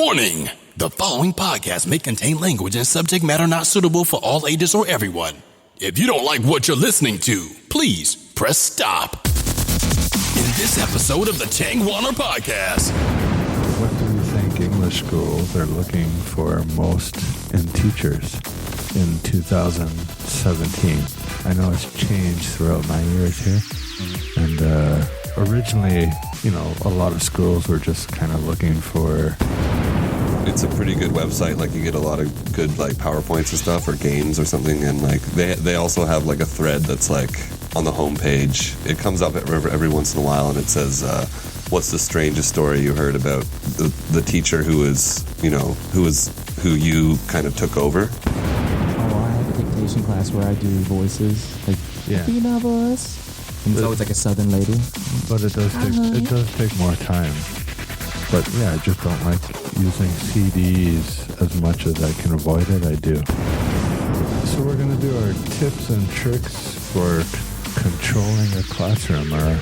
Warning! The following podcast may contain language and subject matter not suitable for all ages or everyone. If you don't like what you're listening to, please press stop. In this episode of the Changwoner Podcast. What do you think English schools are looking for most in teachers in 2017? I know it's changed throughout my years here. And originally, a lot of schools were just kind of looking for... It's a pretty good website. Like, you get a lot of good, like, PowerPoints and stuff, or games or something. And, like, they also have, like, a thread that's, like, on the homepage. It comes up every once in a while, and it says, what's the strangest story you heard about the teacher who you kind of took over? Oh, I have a dictation class where I do voices, like female voice. And it's always like a southern lady. But it does take more time. But yeah, I just don't like using CDs as much as I can avoid it. I do. So we're going to do our tips and tricks for controlling a classroom, our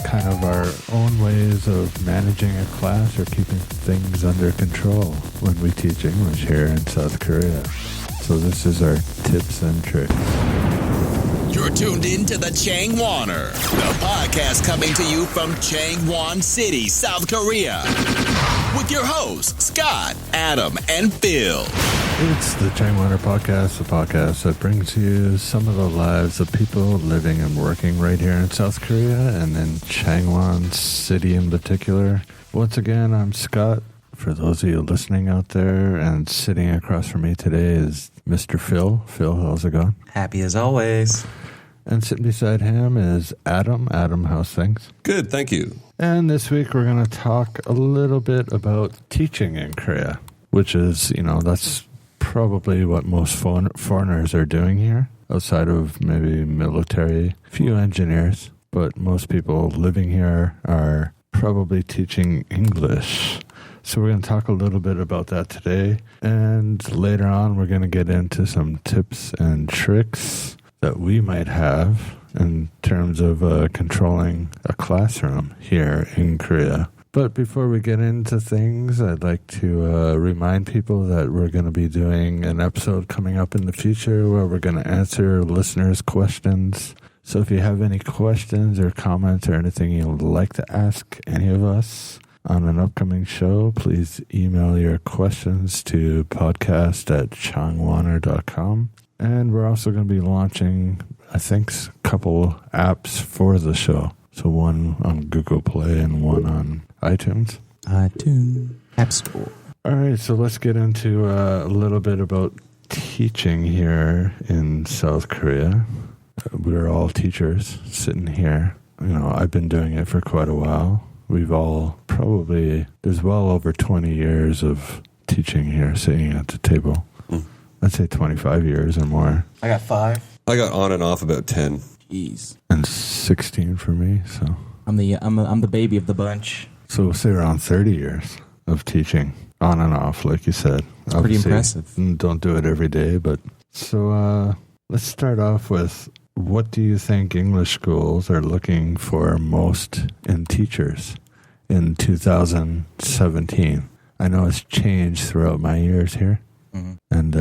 kind of our own ways of managing a class or keeping things under control when we teach English here in South Korea. So this is our tips and tricks. You're tuned in to the Changwoner, the podcast coming to you from Changwon City, South Korea. With your hosts, Scott, Adam, and Phil. It's the Changwoner Podcast, the podcast that brings you some of the lives of people living and working right here in South Korea and in Changwon City in particular. Once again, I'm Scott. For those of you listening out there, and sitting across from me today is Mr. Phil. Phil, how's it going? Happy as always. And sitting beside him is Adam. Adam, how's things? Good, thank you. And this week we're going to talk a little bit about teaching in Korea, which is, that's probably what most foreigners are doing here, outside of maybe military, few engineers. But most people living here are probably teaching English. So we're going to talk a little bit about that today. And later on, we're going to get into some tips and tricks that we might have in terms of controlling a classroom here in Korea. But before we get into things, I'd like to remind people that we're going to be doing an episode coming up in the future where we're going to answer listeners' questions. So if you have any questions or comments or anything you'd like to ask any of us on an upcoming show, please email your questions to podcast@changwoner.com. And we're also going to be launching, I think, a couple apps for the show. So one on Google Play and one on iTunes. iTunes App Store. All right, so let's get into a little bit about teaching here in South Korea. We're all teachers sitting here. I've been doing it for quite a while. We've all there's well over 20 years of teaching here, sitting at the table. I'd say 25 years or more. I got 5. I got on and off about 10. Jeez. And 16 for me, so. I'm the baby of the bunch. So we'll say around 30 years of teaching, on and off, like you said. It's pretty impressive. Don't do it every day, but... So let's start off with, what do you think English schools are looking for most in teachers in 2017? I know it's changed throughout my years here. Mm-hmm. And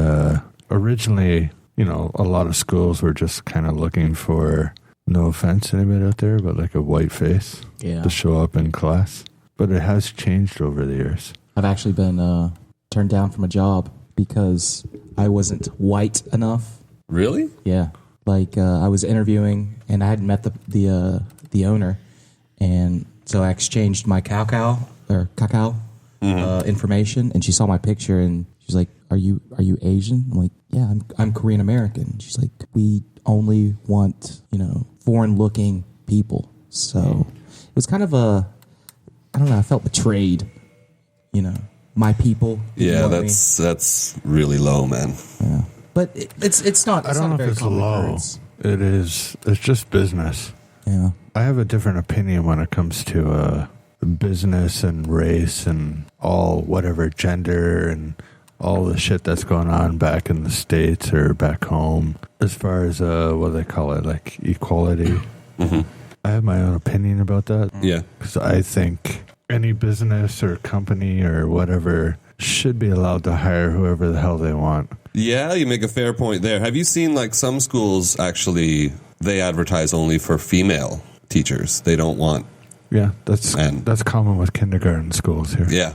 originally, a lot of schools were just kind of looking for, no offense to anybody out there, but like a white face to show up in class. But it has changed over the years. I've actually been turned down from a job because I wasn't white enough. Really? Yeah. Like, I was interviewing, and I hadn't met the owner, and so I exchanged my cacao information, and she saw my picture, and she's like, "Are you Asian?" I'm like, "Yeah, I'm Korean American." She's like, "We only want foreign looking people." So it was kind of I don't know. I felt betrayed. My people. Yeah, that's really low, man. Yeah. But it's not. I don't know if it's low. It is. It's just business. Yeah. I have a different opinion when it comes to business and race and all whatever gender and all the shit that's going on back in the States or back home. As far as what do they call it, like equality. Mm-hmm. I have my own opinion about that. Yeah. Because I think any business or company or whatever should be allowed to hire whoever the hell they want. Yeah, you make a fair point there. Have you seen like some schools actually, they advertise only for female teachers? They don't want. Yeah, that's common with kindergarten schools here. Yeah.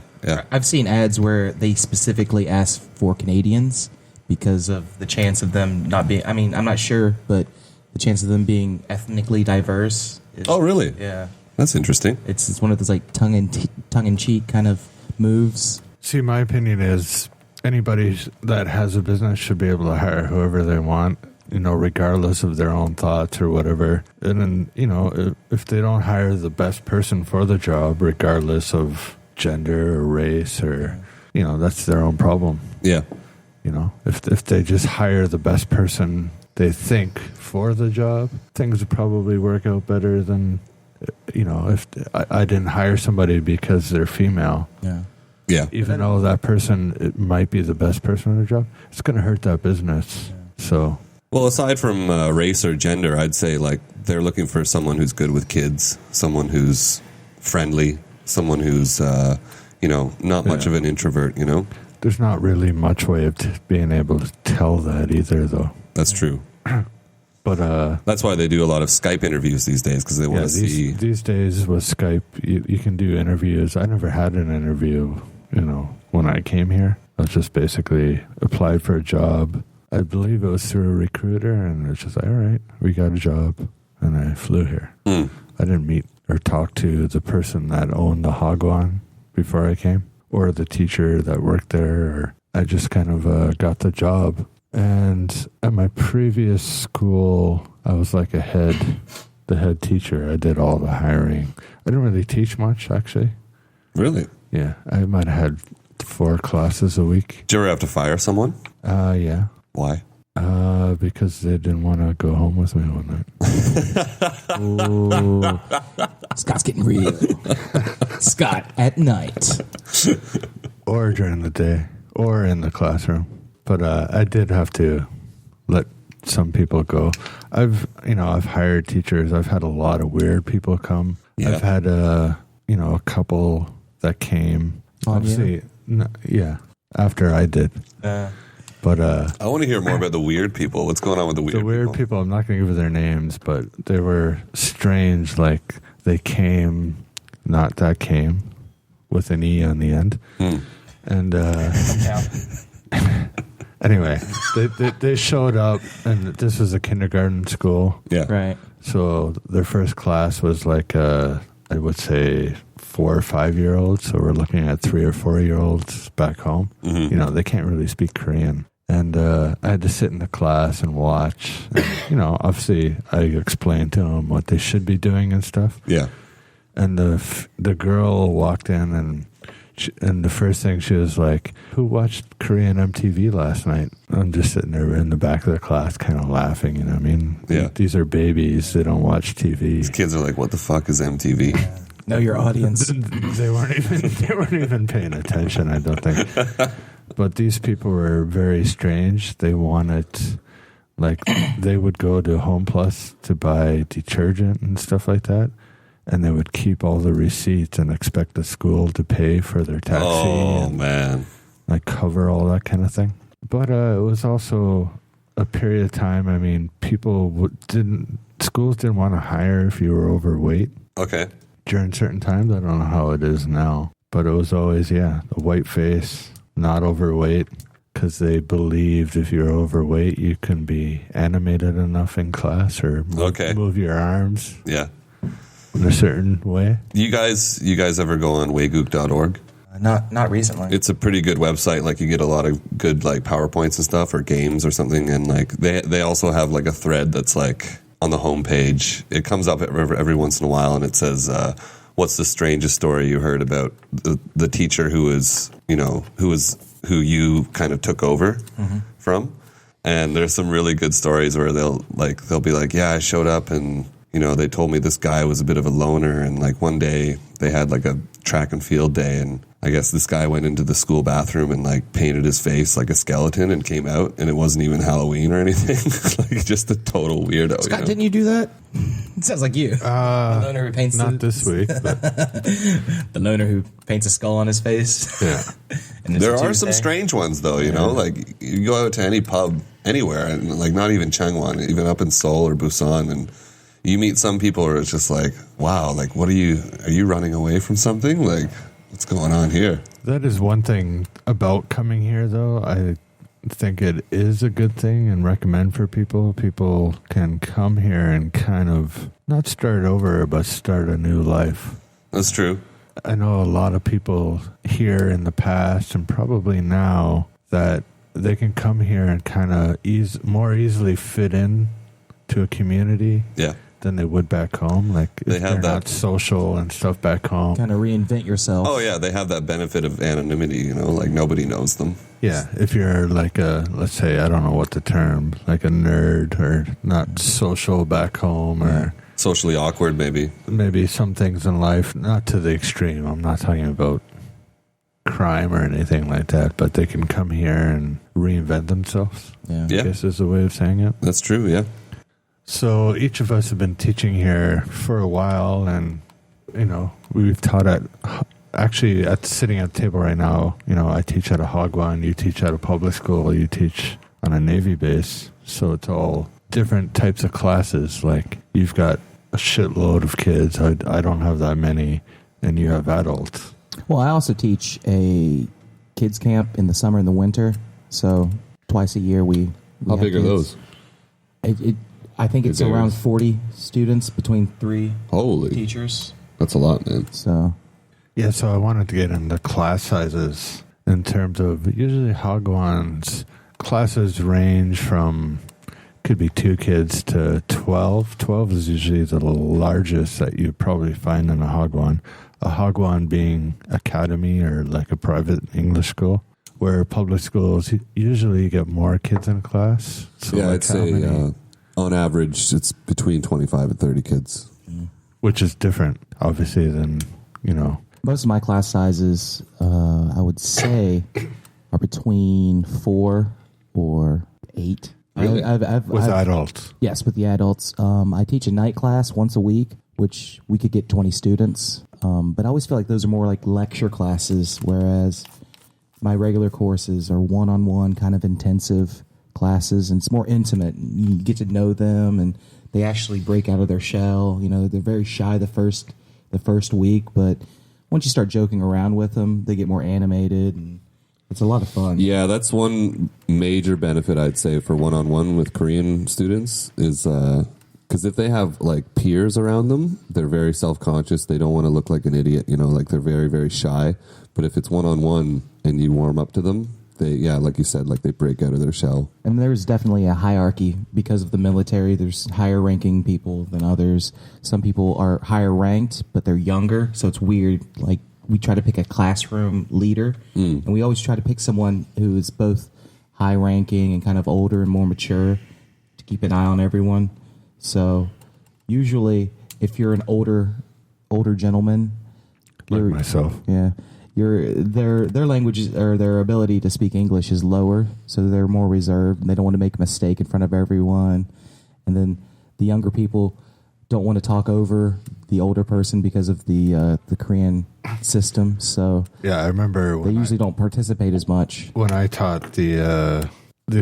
I've seen ads where they specifically ask for Canadians because of the chance of them not being, I mean, I'm not sure, but the chance of them being ethnically diverse. Oh, really? Yeah. That's interesting. It's one of those like tongue-in-cheek kind of moves. See, my opinion is anybody that has a business should be able to hire whoever they want, regardless of their own thoughts or whatever. And then, if they don't hire the best person for the job, regardless of gender or race or, that's their own problem. Yeah. If they just hire the best person they think for the job, things would probably work out better than, if I didn't hire somebody because they're female. Yeah. Even though that person, it might be the best person on the job, it's going to hurt that business. So. Well, aside from race or gender, I'd say like they're looking for someone who's good with kids, someone who's friendly, someone who's, not much of an introvert, There's not really much way of being able to tell that either, though. That's true. But that's why they do a lot of Skype interviews these days, because they want to see. These days with Skype, you can do interviews. I never had an interview, when I came here. I was just basically applied for a job. I believe it was through a recruiter, and it's just like, all right, we got a job, and I flew here. I didn't meet or talk to the person that owned the Hagwon before I came, or the teacher that worked there, or I just kind of got the job. And at my previous school, I was like the head teacher. I did all the hiring. I didn't really teach much, actually. Really? Yeah, I might have had 4 classes a week. Did you ever have to fire someone? Yeah. Why? Because they didn't want to go home with me one night. Ooh. Scott's getting real. Scott at night. Or during the day, or in the classroom. But I did have to let some people go. I've hired teachers. I've had a lot of weird people come. Yeah. I've had a couple that came. Obviously, after I did. But I want to hear more about the weird people. What's going on with the weird people? The weird people, I'm not going to give their names, but they were strange. Like they came, not that came, with an E on the end. And anyway, they showed up, and this was a kindergarten school. Yeah. Right. So their first class was like, I would say 4 or 5 year olds. So we're looking at 3 or 4 year olds back home. They can't really speak Korean. And I had to sit in the class and watch. And, obviously, I explained to them what they should be doing and stuff. Yeah. And the girl walked in, and the first thing she was like, "Who watched Korean MTV last night?" I'm just sitting there in the back of the class, kind of laughing. You know what I mean? Yeah. These are babies; they don't watch TV. These kids are like, "What the fuck is MTV?" Know your audience. They weren't even paying attention, I don't think. But these people were very strange. They wanted, they would go to Home Plus to buy detergent and stuff like that, and they would keep all the receipts and expect the school to pay for their taxi. Oh, and, man. cover all that kind of thing. But it was also a period of time. I mean, schools didn't want to hire if you were overweight. Okay. During certain times. I don't know how it is now, but it was always, the white face, not overweight, because they believed if you're overweight, you can be animated enough in class or move your arms Yeah. in a certain way. You guys ever go on waygook.org? Not recently. It's a pretty good website. Like you get a lot of good PowerPoints and stuff or games or something. And they also have a thread that's on the homepage. It comes up every once in a while, and it says, "What's the strangest story you heard about the teacher who who you kind of took over from?" And there's some really good stories where they'll be like, "Yeah, I showed up and they told me this guy was a bit of a loner, and one day they had a track and field day, and I guess this guy went into the school bathroom and like painted his face like a skeleton and came out, and it wasn't even Halloween or anything. Like just a total weirdo. Scott, didn't you do that? It sounds like you. The loner who paints Not this week, but the loner who paints a skull on his face. yeah. And There it's a are some Tuesday. strange ones though, you know, like you go out to any pub anywhere, and like not even Changwon, even up in Seoul or Busan, and you meet some people where it's just like, wow, like are you running away from something? Like, what's going on here? That is one thing about coming here, though. I think it is a good thing and recommend for people. People can come here and kind of not start over, but start a new life. That's true. I know a lot of people here in the past and probably now that they can come here and kind of more easily fit in to a community. Yeah. Than they would back home. Like They if have they're that- not social and stuff back home. Kind of reinvent yourself. Oh yeah, they have that benefit of anonymity, you know, like nobody knows them. Yeah, if you're like let's say, I don't know what the term, like a nerd or not social back home or Socially awkward, maybe. maybe some things in life, not to the extreme. I'm not talking about crime or anything like that, but they can come here and reinvent themselves. Yeah. Yeah. I guess is the way of saying it. That's true, yeah. So each of us have been teaching here for a while, and you know we've taught sitting at the table right now. You know, I teach at a Hagwon, you teach at a public school, you teach on a Navy base. So it's all different types of classes. Like you've got a shitload of kids. I don't have that many, and you have adults. Well, I also teach a kids camp in the summer and the winter. So twice a year we How have big are kids. those? I think it's Big around areas. 40 students between 3 Holy. teachers. That's a lot, man. So Yeah, so I wanted to get into class sizes in terms of usually Hagwon's classes range from could be 2 kids to 12. 12 is usually the largest that you probably find in a Hagwon. A Hagwon being academy or like a private English school, where public schools usually get more kids in class. So Yeah, like I'd say on average it's between 25 and 30 kids. which is different, obviously, than, you know. most of my class sizes, I would say, are between 4 or 8. Really? With adults. Yes, with the adults. I teach a night class once a week, which we could get 20 students. But I always feel like those are more like lecture classes, whereas my regular courses are one-on-one kind of intensive classes, and it's more intimate. You get to know them, and they actually break out of their shell. You know, they're very shy the first week, but once you start joking around with them, they get more animated, and it's a lot of fun. Yeah, that's one major benefit I'd say for one-on-one with Korean students is because if they have like peers around them, they're very self-conscious. They don't want to look like an idiot, you know, like they're very, very shy. But if it's one-on-one and you warm up to them, like you said, like they break out of their shell. And there's definitely a hierarchy because of the military. There's higher ranking people than others. Some people are higher ranked, but they're younger. So it's weird. Like we try to pick a classroom leader, and we always try to pick someone who is both high ranking and kind of older and more mature to keep an eye on everyone. So usually if you're an older gentleman, Like myself. yeah, their language or their ability to speak English is lower, so they're more reserved. And they don't want to make a mistake in front of everyone. And then the younger people don't want to talk over the older person because of the Korean system. So Yeah, I remember they usually don't participate as much. when I taught the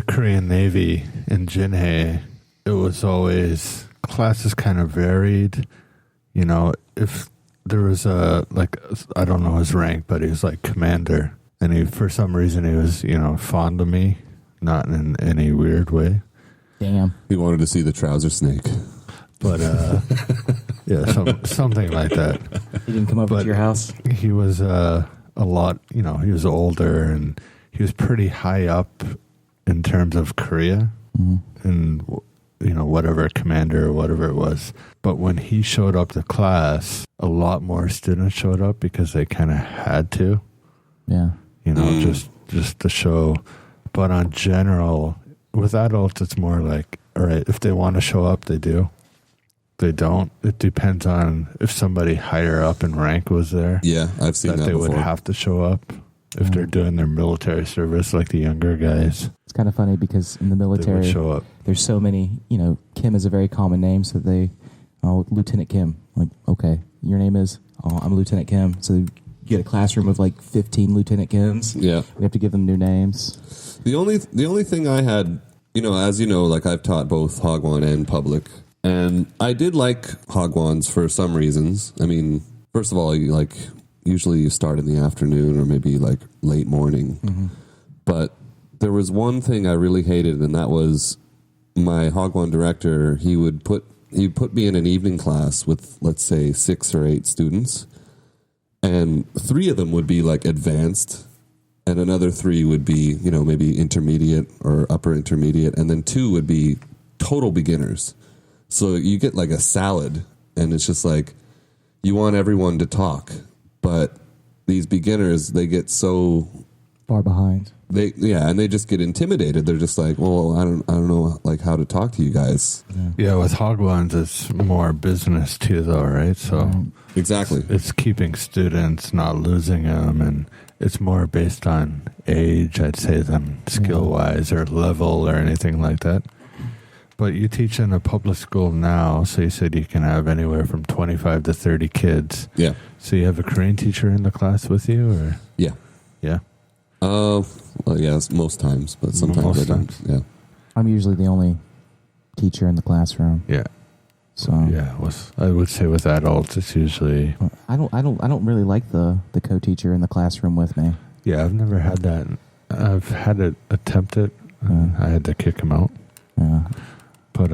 Korean Navy in Jinhae, it was always classes kind of varied. You know, if there was I don't know his rank, but he was like commander, and he for some reason he was, you know, fond of me, not in any weird way, Damn. He wanted to see the trouser snake. but yeah, something like that. He didn't come over But- to your house? He was a lot, you know, he was older and he was pretty high up in terms of Korea and, you know, whatever commander or whatever it was. But when he showed up to class, a lot more students showed up because they kind of had to, Yeah. you know, just to show. But on general, with adults, it's more like, all right, if they want to show up, they do. they don't. It depends on if somebody higher up in rank was there. Yeah, I've seen that they before. would have to show up if they're doing their military service, like the younger guys. It's kind of funny because in the They would military, show up. there's so many, Kim is a very common name, so Lieutenant Kim. Like, okay, your name is? Oh, I'm Lieutenant Kim. So you get a classroom of like 15 Lieutenant Kims. Yeah. We have to give them new names. The only thing I had, as you know, like I've taught both Hagwon and public, and I did like Hagwons for some reasons. I mean, first of all, usually you start in the afternoon or maybe like late morning. Mm-hmm. But there was one thing I really hated, and that was my Hagwon director. He'd put me in an evening class with, let's say, 6 or 8 students, and 3 of them would be like advanced, and another 3 would be, maybe intermediate or upper intermediate, and then 2 would be total beginners. So you get like a salad, and it's just like you want everyone to talk, but these beginners, they get so Far behind. and they just get intimidated. They're just like, well, I don't know, like how to talk to you guys. Yeah, with Hagwons, it's more business too, though, right? So Exactly. it's keeping students, not losing them, and it's more based on age, I'd say, than skill-wise or level or anything like that. But you teach in a public school now, so you said you can have anywhere from 25 to 30 kids. Yeah. So you have a Korean teacher in the class with you, or? Yeah. Yeah. Well, yes, most times, but sometimes Most I don't. times. Yeah. I'm usually the only teacher in the classroom. Yeah. So Yeah, I would say with adults, it's usually... I don't really like the co-teacher in the classroom with me. Yeah, I've never had that. I've had it attempted. I had to kick him out. Yeah. But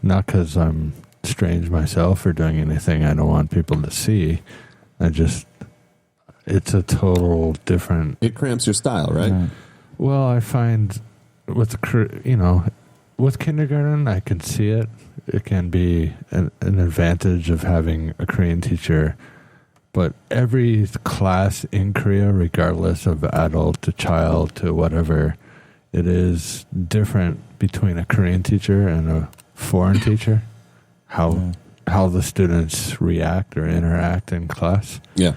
not because I'm strange myself or doing anything I don't want people to see. It's a total different... It cramps your style, right? Well, I find with kindergarten, I can see it. It can be an advantage of having a Korean teacher. But every class in Korea, regardless of adult to child to whatever, it is different between a Korean teacher and a foreign teacher. How the students react or interact in class. Yeah.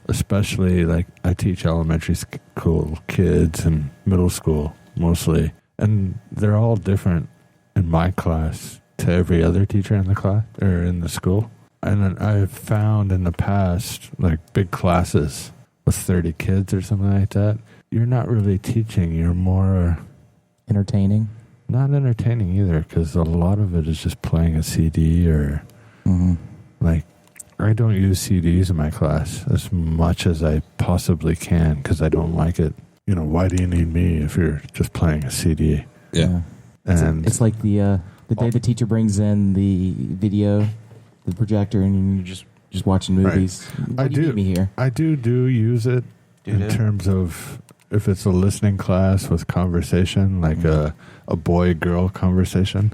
Especially, like, I teach elementary school kids and middle school mostly, and they're all different in my class to every other teacher in the class or in the school. And then I've found in the past, like big classes with 30 kids or something like that, you're not really teaching, you're more... Entertaining? Not entertaining either, because a lot of it is just playing a CD or... Like, I don't use CDs in my class as much as I possibly can because I don't like it. Why do you need me if you're just playing a CD? Yeah. And it's like the day the teacher brings in the video, the projector, and you're just watching movies. Why do you need me here? I do use it in terms of if it's a listening class with conversation, like a boy-girl conversation,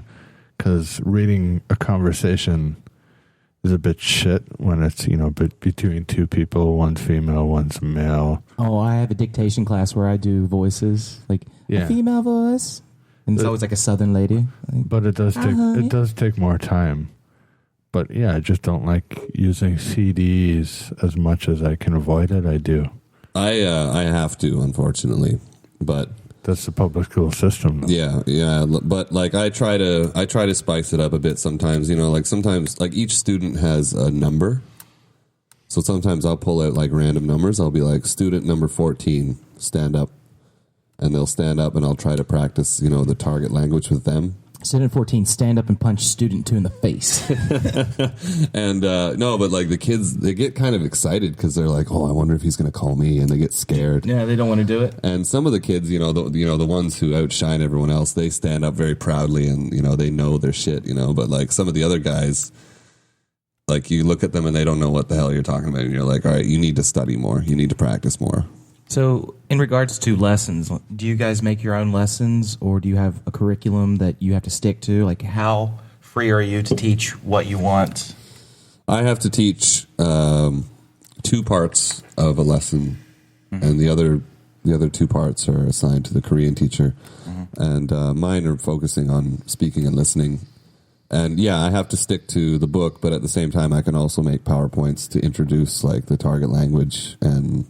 because reading a conversation is a bit shit when it's, between 2 people, one's female, one's male. Oh, I have a dictation class where I do voices, like a female voice, and it's always like a southern lady. But it does take more time. But yeah, I just don't like using CDs as much as I can avoid it. I do. I have to, unfortunately, but that's the public school system, though. Yeah. But like I try to spice it up a bit sometimes. Sometimes like each student has a number, so sometimes I'll pull out like random numbers. I'll be like, student number 14, stand up, and they'll stand up, and I'll try to practice the target language with them. Student 14, stand up and punch student 2 in the face. And no, but like the kids, they get kind of excited because they're like, oh, I wonder if he's going to call me, and they get scared. Yeah, they don't want to do it. And some of the kids, the ones who outshine everyone else, they stand up very proudly, and they know their shit. But like some of the other guys, like you look at them and they don't know what the hell you're talking about, and you're like, all right, you need to study more, you need to practice more. So, in regards to lessons, do you guys make your own lessons, or do you have a curriculum that you have to stick to? Like, how free are you to teach what you want? I have to teach 2 parts of a lesson, and the other 2 parts are assigned to the Korean teacher. And mine are focusing on speaking and listening. And yeah, I have to stick to the book, but at the same time, I can also make PowerPoints to introduce like the target language. And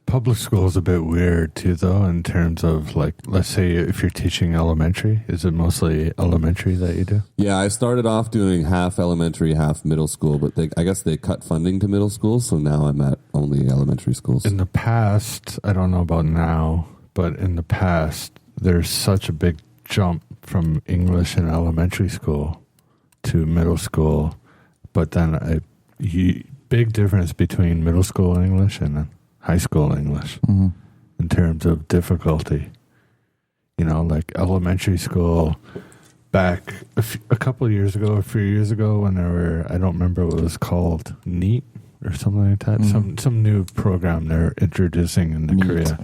public school is a bit weird too, though, in terms of like, let's say if you're teaching elementary, is it mostly elementary that you do? yeah, I started off doing half elementary, half middle school, but I guess they cut funding to middle school, so now I'm at only elementary schools. In the past, I don't know about now, but in the past, there's such a big jump from English in elementary school to middle school, but then a big difference between middle school English and high school English in terms of difficulty. You know, like elementary school back a couple of years ago, a few years ago, when there were, I don't remember what it was called, NEAT or something like that, some new program they're introducing in NEAT. Korea.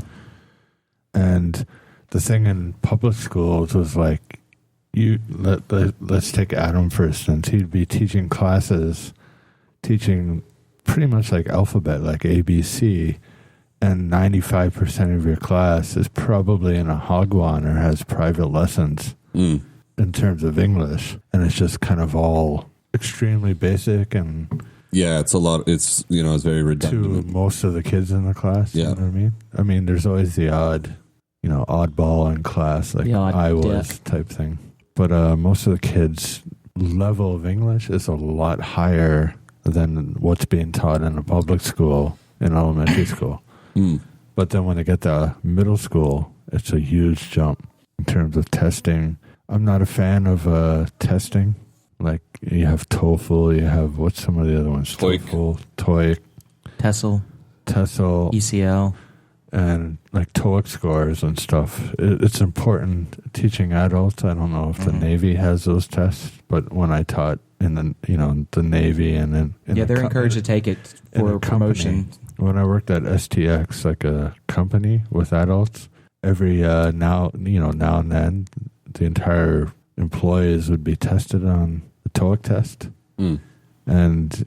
And the thing in public schools was like, let's take Adam for instance. He'd be teaching classes, teaching pretty much like alphabet, like ABC, and 95% of your class is probably in a hagwon or has private lessons in terms of English, and it's just kind of all extremely basic and yeah, it's a lot. It's it's very to redundant. most of the kids in the class. Yeah. You know what I mean? I mean, there's always the oddball in class, like The odd I was dick. type thing. But most of the kids' level of English is a lot higher than what's being taught in a public school in elementary school. But then when they get to middle school, it's a huge jump in terms of testing. I'm not a fan of testing. Like you have TOEFL, you have, what's some of the other ones? TOEIC. TOEFL, TOEIC, TESOL, TESOL, ECL. and like TOEIC scores and stuff. It's important teaching adults. I don't know if the Navy has those tests, but when I taught in the Navy and in They're encouraged to take it in for a promotion. company. When I worked at STX, like a company with adults, every now and then, the entire employees would be tested on the TOEIC test, and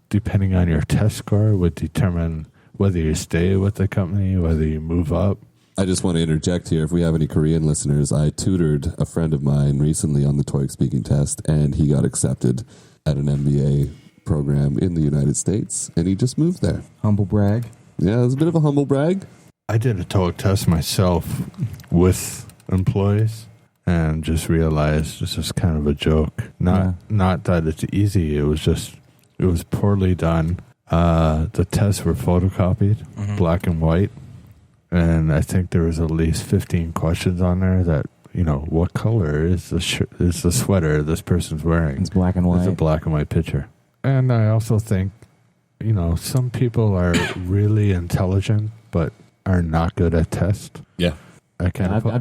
depending on your test score would determine whether you stay with the company, whether you move up. I just want to interject here. If we have any Korean listeners, I tutored a friend of mine recently on the TOEIC speaking test, and he got accepted at an MBA program in the United States, and he just moved there. Humble brag. Yeah, it was a bit of a humble brag. I did a TOEIC test myself with employees and just realized this is kind of a joke. Not that it's easy. It was poorly done. The tests were photocopied, black and white, and I think there was at least 15 questions on there that, what color is the sweater this person's wearing? It's black and white. It's a black and white picture. And I also think, some people are really intelligent but are not good at tests. Yeah. I've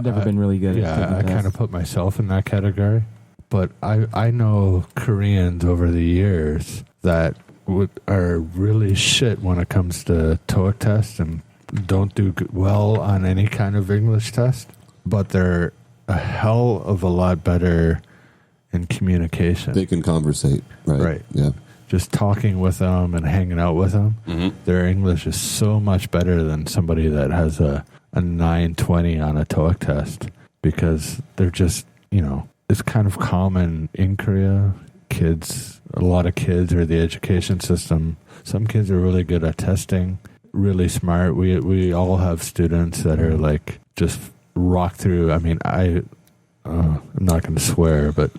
never been really good at taking I kind of tests. put myself in that category. But I know Koreans over the years that are really shit when it comes to TOEIC tests and don't do well on any kind of English test. But they're a hell of a lot better in communication. They can conversate, right? Right. Yeah. Just talking with them and hanging out with them, their English is so much better than somebody that has a 920 on a TOEIC test, because they're just, it's kind of common in Korea. A lot of kids, or the education system, some kids are really good at testing, really smart. We all have students that are like just rock through. I mean, I'm not going to swear, but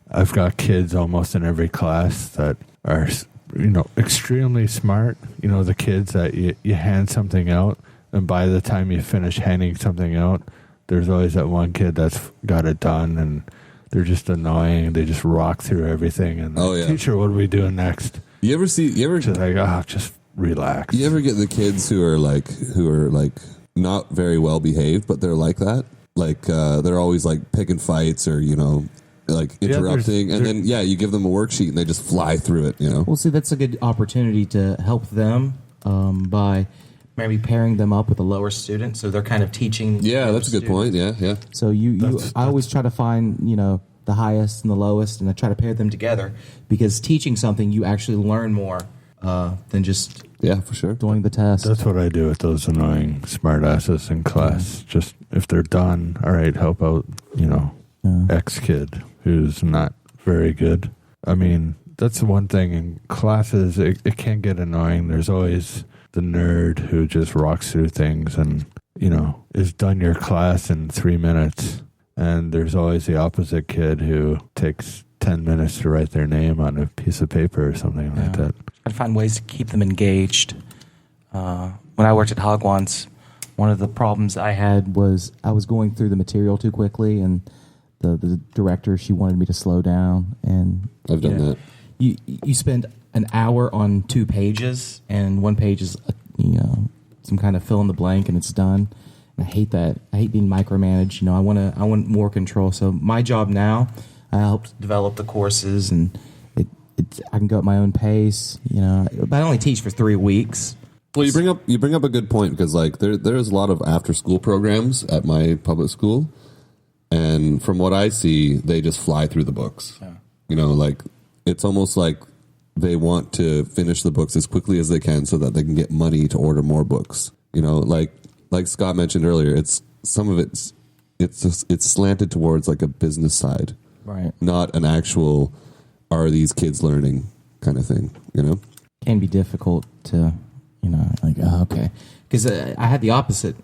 I've got kids almost in every class that are, extremely smart. The kids that you hand something out, and by the time you finish handing something out, there's always that one kid that's got it done, and they're just annoying. They just rock through everything. And teacher, what are we doing next? You ever Just like, just relax. You ever get the kids who are like not very well behaved, but they're like that? Like they're always like picking fights or like interrupting, and then you give them a worksheet and they just fly through it. Well, see, that's a good opportunity to help them by maybe pairing them up with a lower student, so they're kind of teaching. Yeah, that's a good point. Yeah. So I always try to find, the highest and the lowest, and I try to pair them together, because teaching something, you actually learn more than just Yeah, for sure. doing the test. That's what I do with those annoying smartasses in class. Just if they're done, all right, help out, X kid who's not very good. I mean, that's the one thing in classes, it can get annoying. There's always the nerd who just rocks through things and, is done your class in 3 minutes. And there's always the opposite kid who takes 10 minutes to write their name on a piece of paper or something like that. I find ways to keep them engaged. When I worked at Hogwans, one of the problems I had was I was going through the material too quickly, and the director, she wanted me to slow down. And I've done that. You spend an hour on 2 pages, and 1 page is some kind of fill in the blank, and it's done. And I hate that. I hate being micromanaged. I want more control. So my job now, I help develop the courses, and I can go at my own pace. But I only teach for 3 weeks. Well, you bring up a good point, because like there's a lot of after school programs at my public school, and from what I see, they just fly through the books. Yeah. It's almost like they want to finish the books as quickly as they can so that they can get money to order more books. Like Scott mentioned earlier, it's slanted towards like a business side, right? Not an actual are these kids learning kind of thing. Can be difficult to. Okay. Because I had the opposite.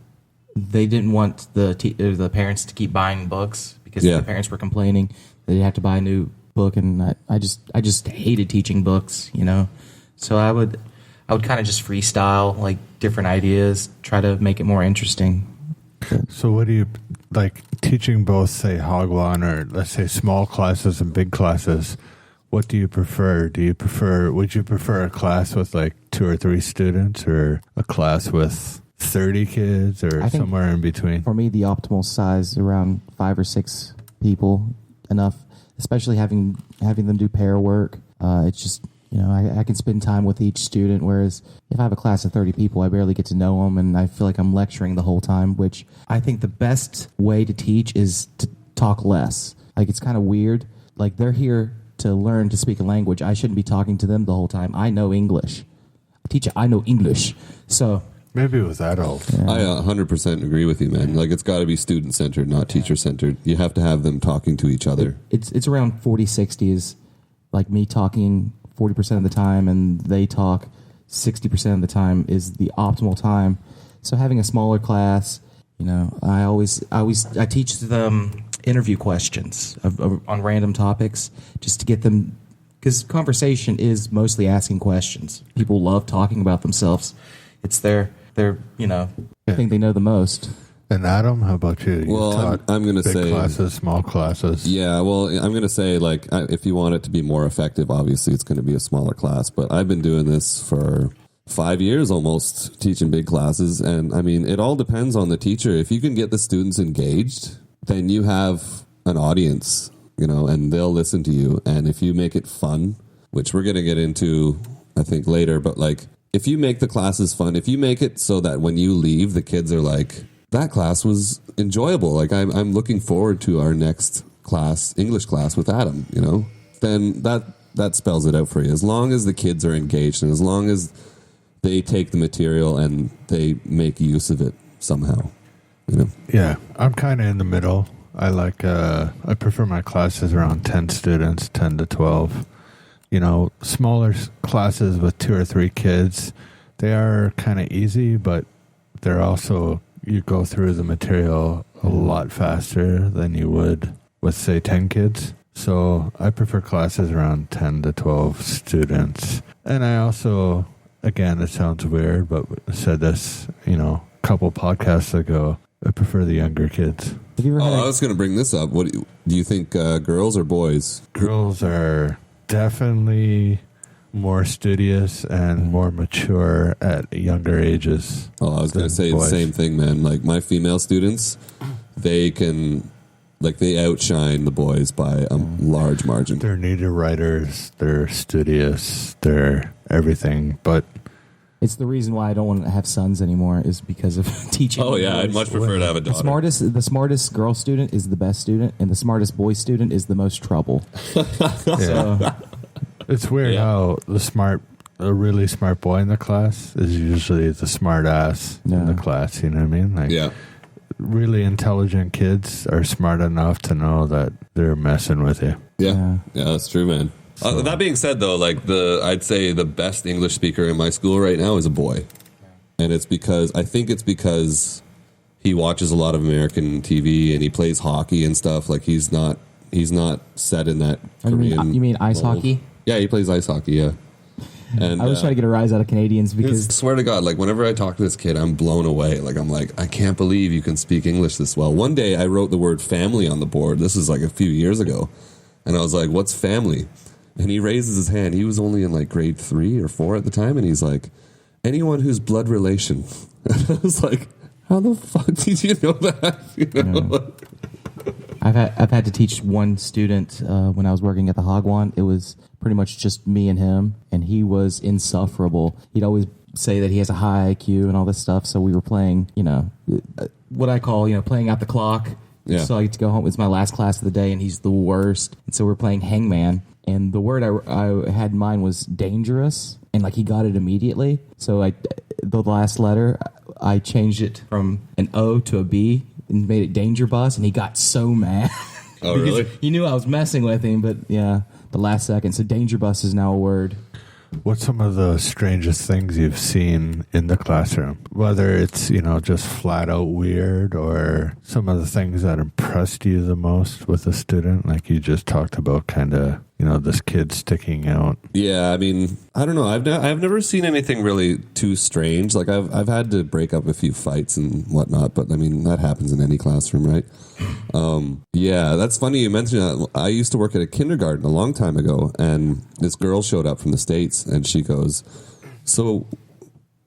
They didn't want the parents to keep buying books because the parents were complaining that they had to buy a new book, and I just hated teaching books, So I would kind of just freestyle like different ideas, try to make it more interesting. So what do you like teaching both, say, Hogwan or let's say small classes and big classes? What do you prefer? Would you prefer a class with like 2 or 3 students, or a class with 30 kids, or somewhere in between? For me, the optimal size around 5 or 6 people, enough, especially having them do pair work. It's just, I can spend time with each student, whereas if I have a class of 30 people, I barely get to know them, and I feel like I'm lecturing the whole time, which I think the best way to teach is to talk less. Like, it's kind of weird. Like, they're here to learn to speak a language. I shouldn't be talking to them the whole time. I know English. Teacher, I know English. So maybe with adults. Yeah. I 100% agree with you, man. Like, it's got to be student-centered, not teacher-centered. You have to have them talking to each other. It's around 40-60 is like me talking 40% of the time, and they talk 60% of the time is the optimal time. So having a smaller class, I teach them interview questions on random topics, just to get them, because conversation is mostly asking questions. People love talking about themselves. It's their I think they know the most. And Adam, how about you? Well, I'm going to say classes, small classes. Yeah, well, I'm going to say, like, if you want it to be more effective, obviously it's going to be a smaller class. But I've been doing this for 5 years almost, teaching big classes. And I mean, it all depends on the teacher. If you can get the students engaged, then you have an audience, and they'll listen to you. And if you make it fun, which we're going to get into, I think, later, but like, if you make the classes fun, if you make it so that when you leave, the kids are like, that class was enjoyable. Like, I'm looking forward to our next class, English class with Adam, then that spells it out for you. As long as the kids are engaged, and as long as they take the material and they make use of it somehow, Yeah, I'm kind of in the middle. I prefer my classes around 10 students, 10 to 12. Smaller classes with 2 or 3 kids, they are kind of easy, but they're also, you go through the material a lot faster than you would with, say, 10 kids. So I prefer classes around 10 to 12 students. And I also, again, it sounds weird, but I said this, a couple podcasts ago, I prefer the younger kids. Have you ever I was going to bring this up. What do you think, girls or boys? Girls are definitely more studious and more mature at younger ages. Oh, I was going to say the same thing, man. Like, my female students, they outshine the boys by a large margin. They're native writers, they're studious, they're everything, but it's the reason why I don't want to have sons anymore, is because of teaching. Oh yeah, I'd much prefer to have a daughter. The smartest girl student is the best student, and the smartest boy student is the most trouble. So, it's weird how a really smart boy in the class is usually the smart ass in the class. You know what I mean? Like, yeah. really intelligent kids are smart enough to know that they're messing with you. Yeah, that's true, man. That being said, though, like I'd say the best English speaker in my school right now is a boy, and it's because he watches a lot of American TV and he plays hockey and stuff. Like he's not set in that Korean. You mean ice mold. hockey? Yeah, he plays ice hockey. Yeah. And I was trying to get a rise out of Canadians because I swear to God, like whenever I talk to this kid, I'm blown away. Like I'm like, I can't believe you can speak English this well. One day I wrote the word family on the board. This is like a few years ago. And I was like, what's family? And he raises his hand. He was only in like grade 3 or 4 at the time. And he's like, anyone who's blood relation. And I was like, how the fuck did you know that? You know? I've had to teach one student when I was working at the Hagwon. It was pretty much just me and him, and he was insufferable. He'd always say that he has a high IQ and all this stuff. So we were playing, what I call, playing out the clock. Yeah. So I get to go home. It's my last class of the day, and he's the worst. And so we're playing hangman. And the word I had in mind was dangerous, and like he got it immediately. So the last letter, I changed it from an O to a B and made it danger bus, and he got so mad. Oh, really? He knew I was messing with him, but yeah, the last second. So danger bus is now a word. What's some of the strangest things you've seen in the classroom? Whether it's, just flat out weird or some of the things that impressed you the most with a student, like you just talked about kind of, this kid sticking out. Yeah, I mean, I don't know. I've never seen anything really too strange. Like I've had to break up a few fights and whatnot, but I mean, that happens in any classroom, right? Yeah, that's funny you mentioned that. I used to work at a kindergarten a long time ago, and this girl showed up from the States, and she goes, so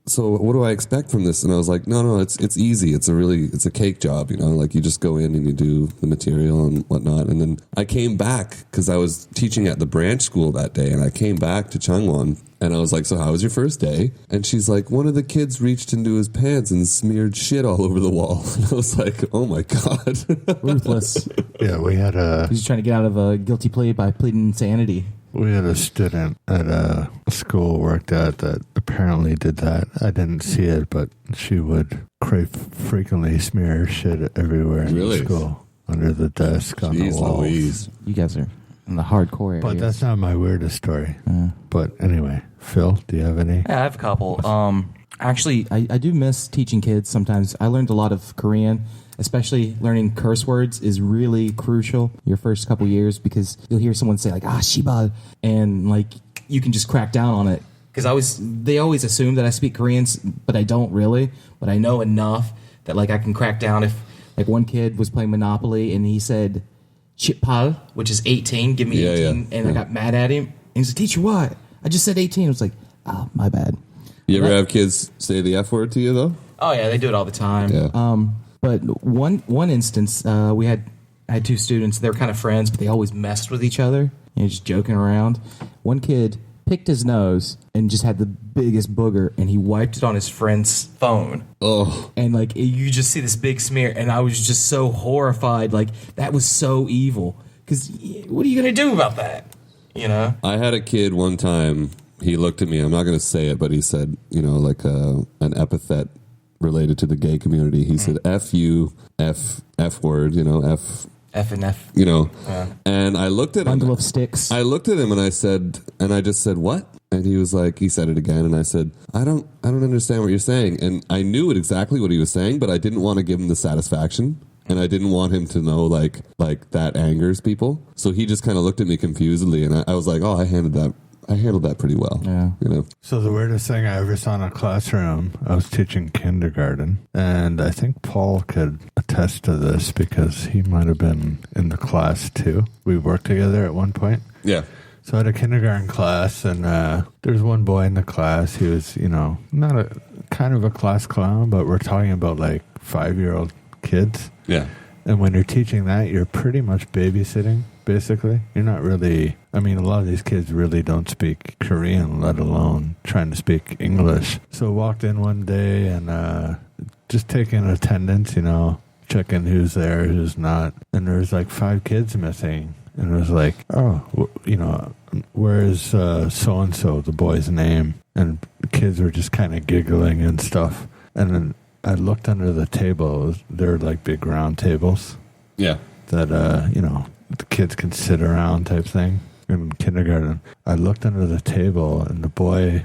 what do I expect from this? And I was like, no, it's easy. It's a cake job, like you just go in and you do the material and whatnot. And then I came back because I was teaching at the branch school that day, and I came back to Changwon, and I was like, so how was your first day? And she's like, one of the kids reached into his pants and smeared shit all over the wall. And I was like, oh my God. Ruthless. Yeah, we had He's trying to get out of a guilty plea by pleading insanity. We had a student at a school worked at that apparently did that. I didn't see it, but she would frequently smear shit everywhere in the school, under the desk, on the walls. Louise. You guys are in the hardcore area. But that's not my weirdest story. But anyway, Phil, do you have any? Yeah, I have a couple. Actually, I do miss teaching kids sometimes. I learned a lot of Korean. Especially learning curse words is really crucial your first couple years, because you'll hear someone say like shiba, and like you can just crack down on it. Because they always assume that I speak Korean, but I don't really. But I know enough that like I can crack down. If like one kid was playing Monopoly and he said "chipal," which is 18, give me 18, and I got mad at him. And he's like, "Teacher, what? I just said 18." I was like, "Oh, my bad." You ever have kids say the F word to you though? Oh yeah, they do it all the time. Yeah. But one instance, I had two students. They were kind of friends, but they always messed with each other, just joking around. One kid picked his nose and just had the biggest booger, and he wiped it on his friend's phone. Oh. And like you just see this big smear, and I was just so horrified. Like that was so evil. Because what are you gonna do about that? I had a kid one time. He looked at me. I'm not going to say it, but he said, like an epithet related to the gay community. He said, F you, F word, F and F. And I looked at Bundle him. of sticks. I looked at him and I just said, what? And he was like, he said it again. And I said, I don't understand what you're saying. And I knew exactly what he was saying, but I didn't want to give him the satisfaction. And I didn't want him to know like that angers people. So he just kind of looked at me confusedly. And I was like, oh, I handled that pretty well. Yeah. So the weirdest thing I ever saw in a classroom, I was teaching kindergarten, and I think Paul could attest to this because he might have been in the class too. We worked together at one point. Yeah. So I had a kindergarten class, and there's one boy in the class. He was, not a kind of a class clown, but we're talking about like 5-year-old kids. Yeah. And when you're teaching that, you're pretty much babysitting, basically. You're not really... I mean, a lot of these kids really don't speak Korean, let alone trying to speak English. So I walked in one day and just taking attendance, checking who's there, who's not. And there was like 5 kids missing. And it was like, where is so-and-so, the boy's name? And the kids were just kind of giggling and stuff. And then I looked under the table. They're like big round tables. Yeah. That, the kids can sit around type thing in kindergarten. I looked under the table, and the boy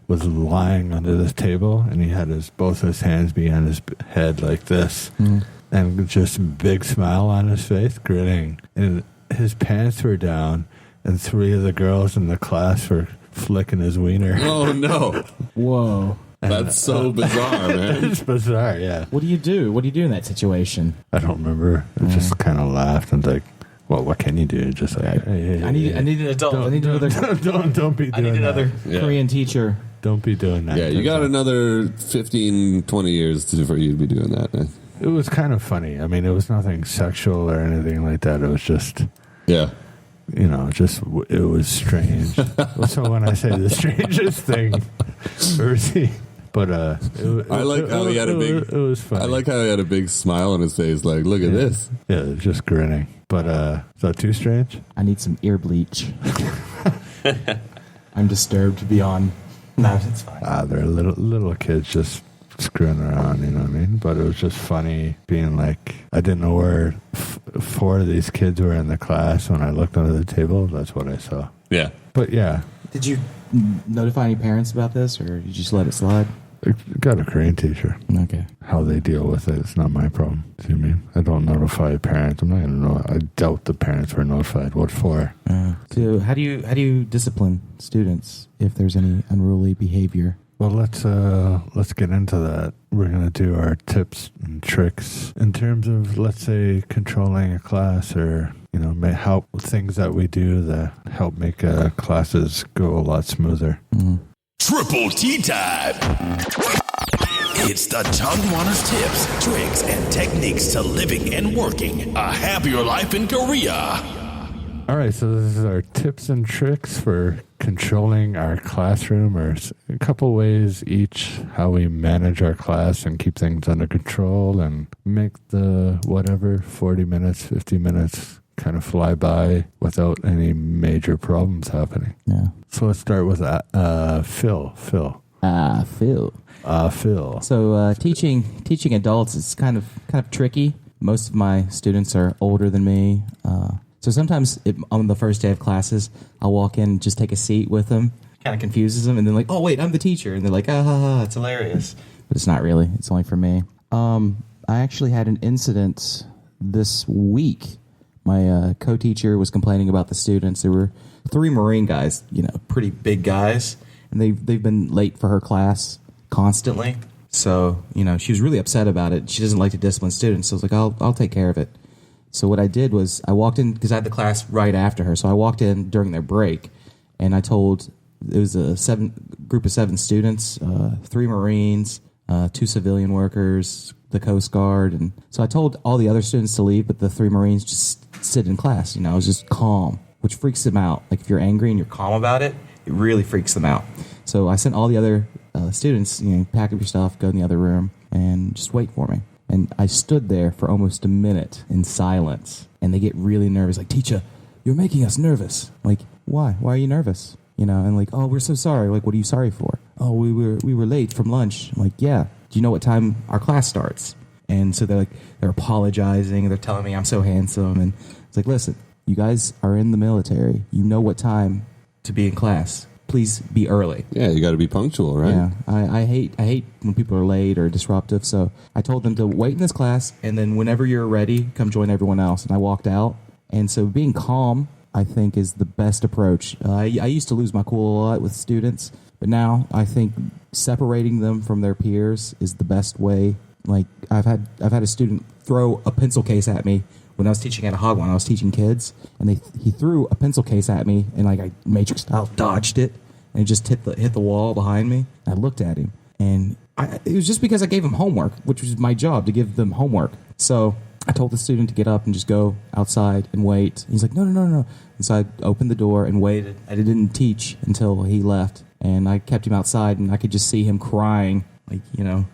was lying under the table, and he had both his hands behind his head like this, and just a big smile on his face, grinning. And his pants were down, and 3 of the girls in the class were flicking his wiener. Oh, no. Whoa. That's so bizarre, man. It's bizarre, yeah. What do you do? What do you do in that situation? I don't remember. I just kind of laughed and like, well, what can you do? Just like, hey, I need an adult. I need another. Don't be doing I need another that. Korean teacher. Don't be doing that. Yeah, you got another 15, 20 years for you to be doing that, man. It was kind of funny. I mean, it was nothing sexual or anything like that. It was just, Yeah. you know, it was strange. So when I say the strangest thing, but I like how he had a big. It was funny. I like how he had a big smile on his face. Like, look at this. Yeah, just grinning. But is that too strange? I need some ear bleach. I'm disturbed beyond. No, it's fine. They're little kids just screwing around, you know what I mean? But it was just funny being like, I didn't know where 4 of these kids were in the class. When I looked under the table, that's what I saw. Yeah. But yeah. Did you notify any parents about this, or you just let it slide? I got a Korean teacher. Okay. How they deal with it, it's not my problem. See what I mean? I don't notify parents. I'm not going to know. I doubt the parents were notified. What for? So how do you discipline students if there's any unruly behavior? Well, let's get into that. We're going to do our tips and tricks in terms of, let's say, controlling a class, or may help things that we do that help make classes go a lot smoother. Mm-hmm. Triple T time. It's the Changwoner's tips, tricks, and techniques to living and working a happier life in Korea. All right, so this is our tips and tricks for controlling our classroom, or a couple ways each how we manage our class and keep things under control and make the 40 minutes, 50 minutes kind of fly by without any major problems happening. Yeah. So let's start with Phil. Phil. So teaching adults is kind of tricky. Most of my students are older than me. So sometimes on the first day of classes, I'll walk in and just take a seat with them. Kind of confuses them, and then like, oh wait, I'm the teacher, and they're like, ah ha ha, it's hilarious. But it's not really. It's only for me. I actually had an incident this week. My co-teacher was complaining about the students. There were 3 Marine guys, pretty big guys, and they've been late for her class constantly. So, she was really upset about it. She doesn't like to discipline students. So I was like, I'll take care of it. So what I did was I walked in, because I had the class right after her. So I walked in during their break, and I told, it was a group of 7 students, 3 Marines, 2 civilian workers, the Coast Guard. And so I told all the other students to leave, but the 3 Marines just sit in class. I was just calm, which freaks them out. Like if you're angry and you're calm about it, it really freaks them out. So I sent all the other students, pack up your stuff, go in the other room, and just wait for me. And I stood there for almost a minute in silence, and they get really nervous. Like, teacher, you're making us nervous. Like, why? Why are you nervous? And like, oh, we're so sorry. Like, what are you sorry for? Oh, we were late from lunch. I'm like, yeah. Do you know what time our class starts? And so they're apologizing. They're telling me I'm so handsome. And it's like, listen, you guys are in the military. You know what time to be in class. Please be early. Yeah, you got to be punctual, right? Yeah, I hate when people are late or disruptive. So I told them to wait in this class, and then whenever you're ready, come join everyone else. And I walked out. And so being calm, I think, is the best approach. I used to lose my cool a lot with students, but now I think separating them from their peers is the best way. Like I've had a student throw a pencil case at me when I was teaching at a Hagwon. I was teaching kids, and he threw a pencil case at me, and like I Matrix style dodged it, and it just hit the wall behind me. I looked at him, and it was just because I gave him homework, which was my job to give them homework. So I told the student to get up and just go outside and wait. He's like, no. And so I opened the door and waited. I didn't teach until he left, and I kept him outside, and I could just see him crying. Like,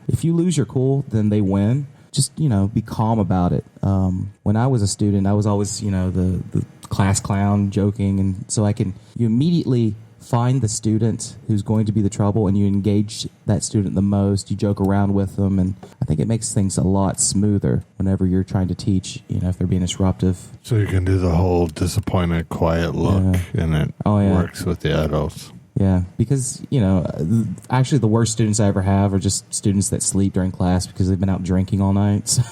if you lose your cool, then they win. Just, be calm about it. When I was a student, I was always, the class clown joking. And so you immediately find the student who's going to be the trouble, and you engage that student the most. You joke around with them, and I think it makes things a lot smoother whenever you're trying to teach, if they're being disruptive. So you can do the whole disappointed, quiet look, and it works with the adults. Yeah, because, actually the worst students I ever have are just students that sleep during class because they've been out drinking all night. So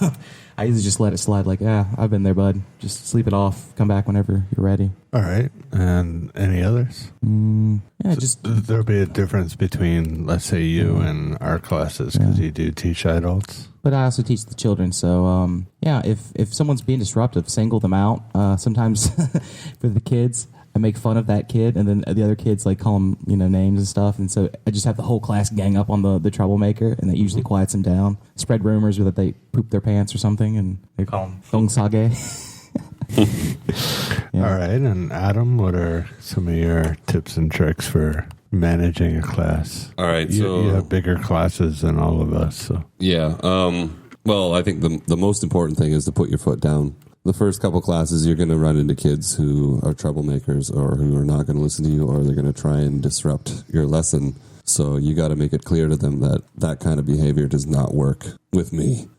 I usually just let it slide like, I've been there, bud. Just sleep it off. Come back whenever you're ready. All right. And any others? There'll be a difference between, let's say, you and our classes because you do teach adults. But I also teach the children. So, if someone's being disruptive, single them out. Sometimes for the kids, I make fun of that kid, and then the other kids call them, names and stuff. And so I just have the whole class gang up on the troublemaker, and that usually quiets them down. Spread rumors that they poop their pants or something, and they call them Dong Sage. All right, and Adam, what are some of your tips and tricks for managing a class? All right, you have bigger classes than all of us, so yeah. Well, I think the most important thing is to put your foot down. The first couple classes, you're going to run into kids who are troublemakers or who are not going to listen to you, or they're going to try and disrupt your lesson. So you got to make it clear to them that kind of behavior does not work with me.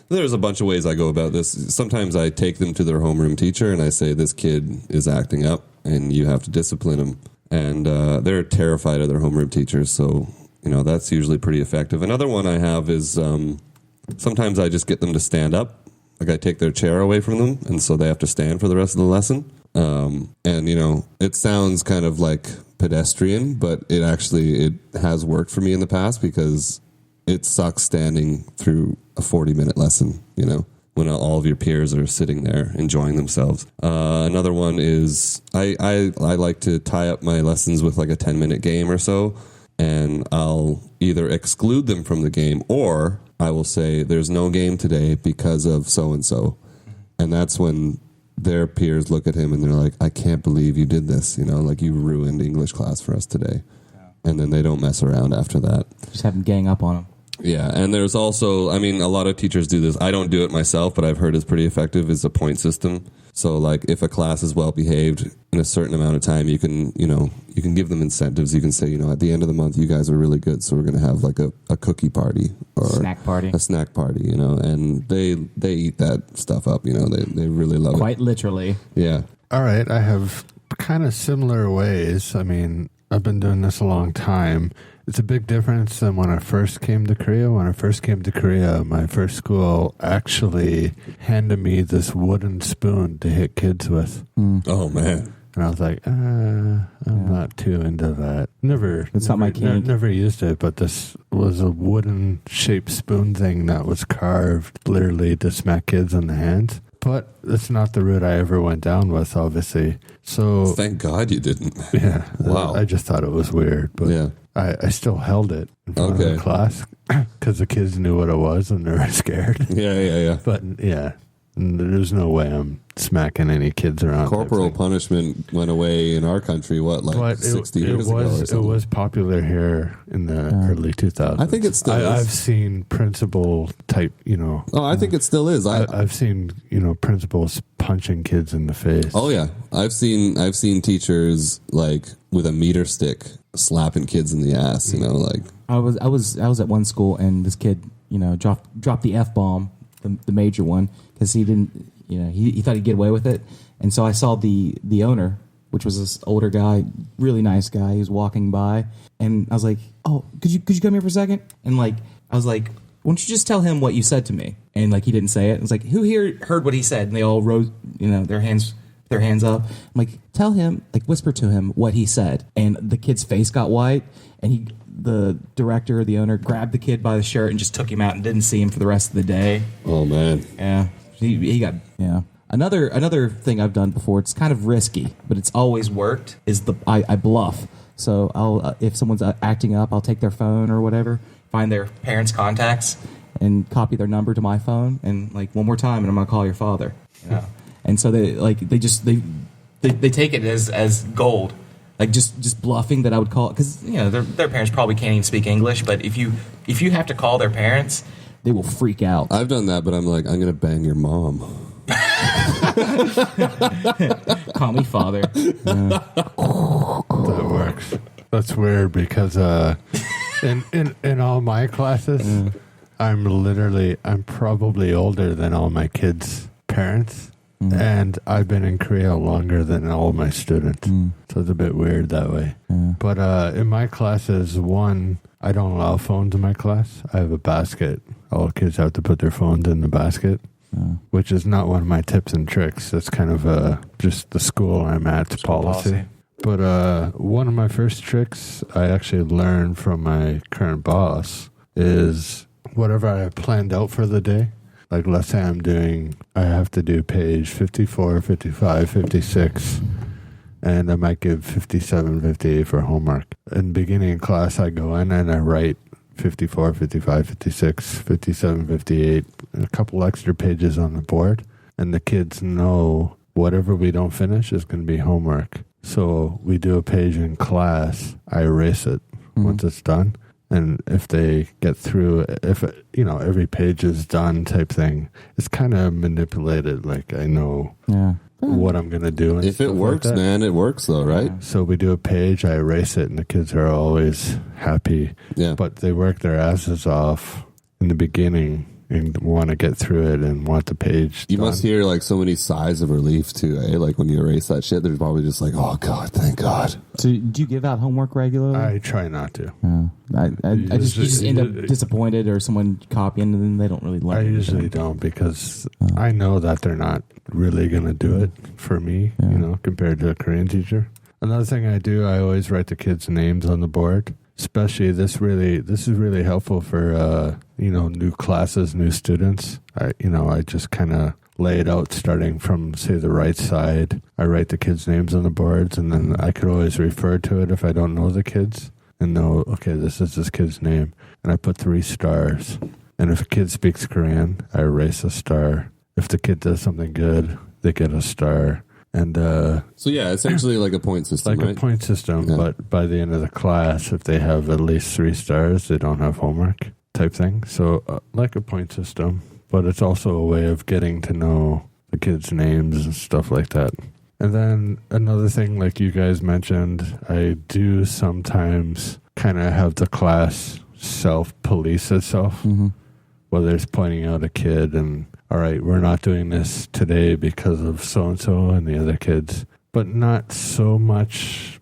There's a bunch of ways I go about this. Sometimes I take them to their homeroom teacher and I say, this kid is acting up and you have to discipline him. And they're terrified of their homeroom teachers. So, that's usually pretty effective. Another one I have is sometimes I just get them to stand up. Like I take their chair away from them, and so they have to stand for the rest of the lesson. And, it sounds kind of like pedestrian, but it has worked for me in the past because it sucks standing through a 40-minute lesson, when all of your peers are sitting there enjoying themselves. Another one is I like to tie up my lessons with like a 10-minute game or so, and I'll either exclude them from the game or I will say there's no game today because of so-and-so. And that's when their peers look at him and they're like, I can't believe you did this. Like you ruined English class for us today. Yeah. And then they don't mess around after that. Just have them gang up on them. Yeah. And there's also, a lot of teachers do this. I don't do it myself, but I've heard it's pretty effective, is a point system. So like if a class is well behaved in a certain amount of time, you can give them incentives. You can say, at the end of the month, you guys are really good. So we're going to have like a cookie party or a snack party, and they eat that stuff up. They really love it. Quite literally. Yeah. All right. I have kind of similar ways. I've been doing this a long time. It's a big difference than when I first came to Korea. When I first came to Korea, my first school actually handed me this wooden spoon to hit kids with. Oh, man. And I was like, I'm not too into that. It's not my kink. Never used it, but this was a wooden shaped spoon thing that was carved literally to smack kids in the hands. But that's not the route I ever went down with, obviously. So thank God you didn't. Yeah. Wow. I just thought it was weird, but yeah. I still held it in front of the class because the kids knew what it was and they were scared. Yeah. But yeah, there's no way I'm smacking any kids around. Corporal punishment went away in our country, 60 years ago or something? It was popular here in the early 2000s. I think it still is. I've seen principal type, Oh, I think it still is. I've seen, principals punching kids in the face. Oh, yeah. I've seen teachers, with a meter stick slapping kids in the ass, I was at one school, and this kid, dropped the F-bomb, the major one, because he didn't, he thought he'd get away with it. And so I saw the owner, which was this older guy, really nice guy. He was walking by, and I was like, "Oh, could you come here for a second?" And I was like, "Why don't you just tell him what you said to me?" And he didn't say it. I was like, "Who here heard what he said?" And they all rose, their hands up. I'm like, "Tell him, whisper to him what he said." And the kid's face got white, and the director or the owner grabbed the kid by the shirt and just took him out and didn't see him for the rest of the day. Oh man. Yeah. He got, yeah. Another thing I've done before, it's kind of risky, but it's always worked, is I bluff. So I'll if someone's acting up, I'll take their phone or whatever, find their parents' contacts, and copy their number to my phone, and one more time, and I'm gonna call your father. Yeah. And so they take it as gold, just bluffing that I would call, because their parents probably can't even speak English, but if you have to call their parents, they will freak out. I've done that, but I'm like, I'm gonna bang your mom. Call me father. That works. That's weird because in all my classes, I'm probably older than all my kids' parents. And I've been in Korea longer than all my students. So it's a bit weird that way. But in my classes, I don't allow phones in my class. I have a basket. All kids have to put their phones in the basket, which is not one of my tips and tricks. That's kind of just the school I'm at's policy. But one of my first tricks I actually learned from my current boss is whatever I have planned out for the day. Like, let's say I have to do page 54, 55, 56, and I might give 57, 58 for homework. In the beginning of class, I go in and I write 54, 55, 56, 57, 58, a couple extra pages on the board, and the kids know whatever we don't finish is going to be homework. So we do a page in class, I erase it once it's done. And if they get through, every page is done type thing, it's kind of manipulated. Like, I know what I'm going to do. And if it works, like man, it works though, right? So we do a page, I erase it, and the kids are always happy. Yeah. But they work their asses off in the beginning and want to get through it and want the page You done. must hear like so many sighs of relief too, eh? Like when you erase that shit, there's probably just like, oh God, thank God. So do you give out homework regularly? I try not to. You just end up disappointed, or someone copying and then they don't really learn. I usually don't, because I know that they're not really going to do it for me, compared to a Korean teacher. Another thing I do, I always write the kids' names on the board. Especially this is really helpful for new classes, new students. I just kind of lay it out starting from, say, the right side. I write the kids' names on the boards, and then I could always refer to it if I don't know the kids and know, okay, this is this kid's name. And I put 3 stars. And if a kid speaks Korean, I erase a star. If the kid does something good, they get a star. And so yeah, essentially like a point system, like a point system. Yeah. But by the end of the class, if they have at least 3 stars, they don't have homework type thing. So like a point system, but it's also a way of getting to know the kids' names and stuff like that. And then another thing, like you guys mentioned, I do sometimes kind of have the class self-police itself, whether it's pointing out a kid and, all right, we're not doing this today because of so-and-so and the other kids, but not so much,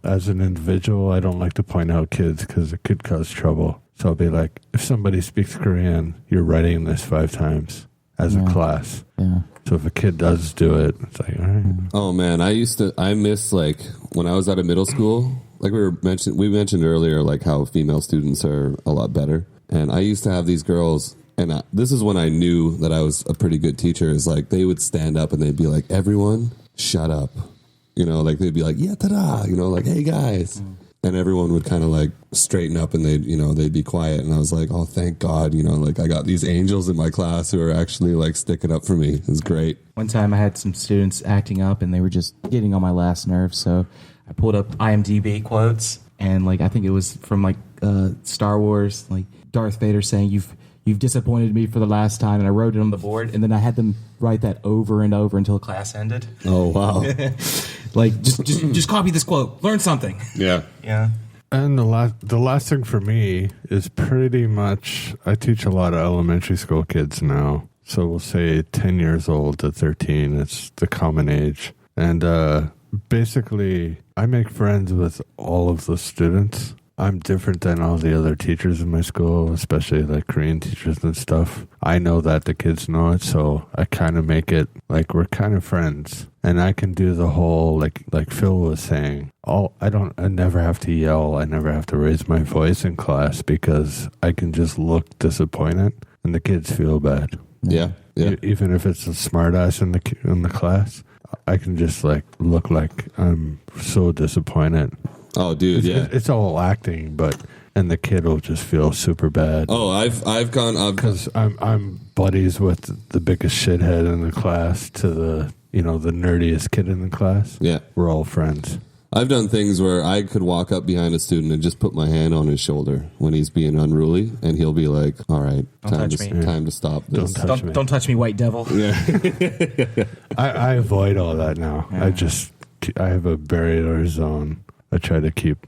as an individual. I don't like to point out kids because it could cause trouble. So I'll be like, if somebody speaks Korean, you're writing this 5 times as a class. Yeah. So if a kid does do it, it's like, all right. Oh man, I miss like when I was out of middle school, like we mentioned earlier, like how female students are a lot better. And I used to have these girls, and this is when I knew that I was a pretty good teacher, is like they would stand up and they'd be like, everyone, shut up. Like they'd be like, yeah, ta-da, like, hey guys. And everyone would kind of like straighten up and they'd be quiet. And I was like, oh, thank God, like I got these angels in my class who are actually like sticking up for me. It's great. One time I had some students acting up and they were just getting on my last nerve. So I pulled up IMDb quotes, and like, I think it was from like Star Wars, like Darth Vader saying, You've disappointed me for the last time, and I wrote it on the board, and then I had them write that over and over until class ended. Oh wow! Like just copy this quote, learn something. Yeah. And the last thing for me is pretty much, I teach a lot of elementary school kids now, so we'll say 10 years old to 13. It's the common age, and basically I make friends with all of the students. I'm different than all the other teachers in my school, especially like Korean teachers and stuff. I know that the kids know it, so I kind of make it like we're kind of friends. And I can do the whole, like Phil was saying, I never have to yell. I never have to raise my voice in class because I can just look disappointed and the kids feel bad. Yeah. Even if it's a smart ass in the class, I can just like look like I'm so disappointed. Oh, dude, it's all acting, and the kid will just feel super bad. Oh, I've gone because I'm buddies with the biggest shithead in the class to the the nerdiest kid in the class. Yeah, we're all friends. I've done things where I could walk up behind a student and just put my hand on his shoulder when he's being unruly, and he'll be like, all right, time to stop this. Don't touch me, white devil. Yeah. I avoid all that now. Yeah. I have a barrier zone. I try to keep,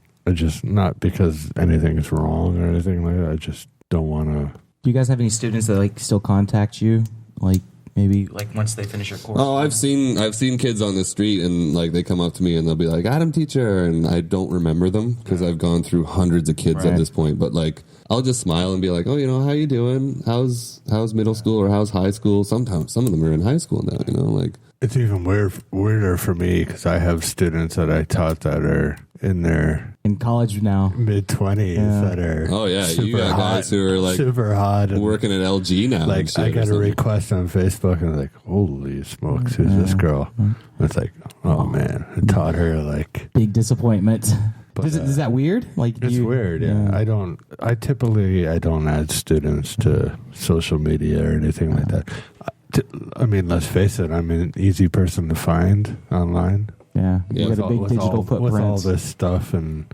not because anything's wrong or anything like that. I just don't want to. Do you guys have any students that like still contact you? Like maybe like once they finish your course? Oh, I've seen kids on the street and like they come up to me and they'll be like, Adam teacher, and I don't remember them because I've gone through hundreds of kids at this point. But like I'll just smile and be like, oh, how you doing? How's middle school or how's high school? Sometimes some of them are in high school now. Like. It's even weirder for me because I have students that I taught that are in college now, mid-20s that are you got guys who are like super hot and working at LG now. Like I got a request on Facebook and like, holy smokes, who's this girl? And it's like, oh man, I taught her like big disappointment. But, is that weird? Like it's weird. Yeah. I typically don't add students to social media or anything like that. I mean, let's face it, I'm an easy person to find online. Yeah. You got a big digital footprint. With all this stuff. And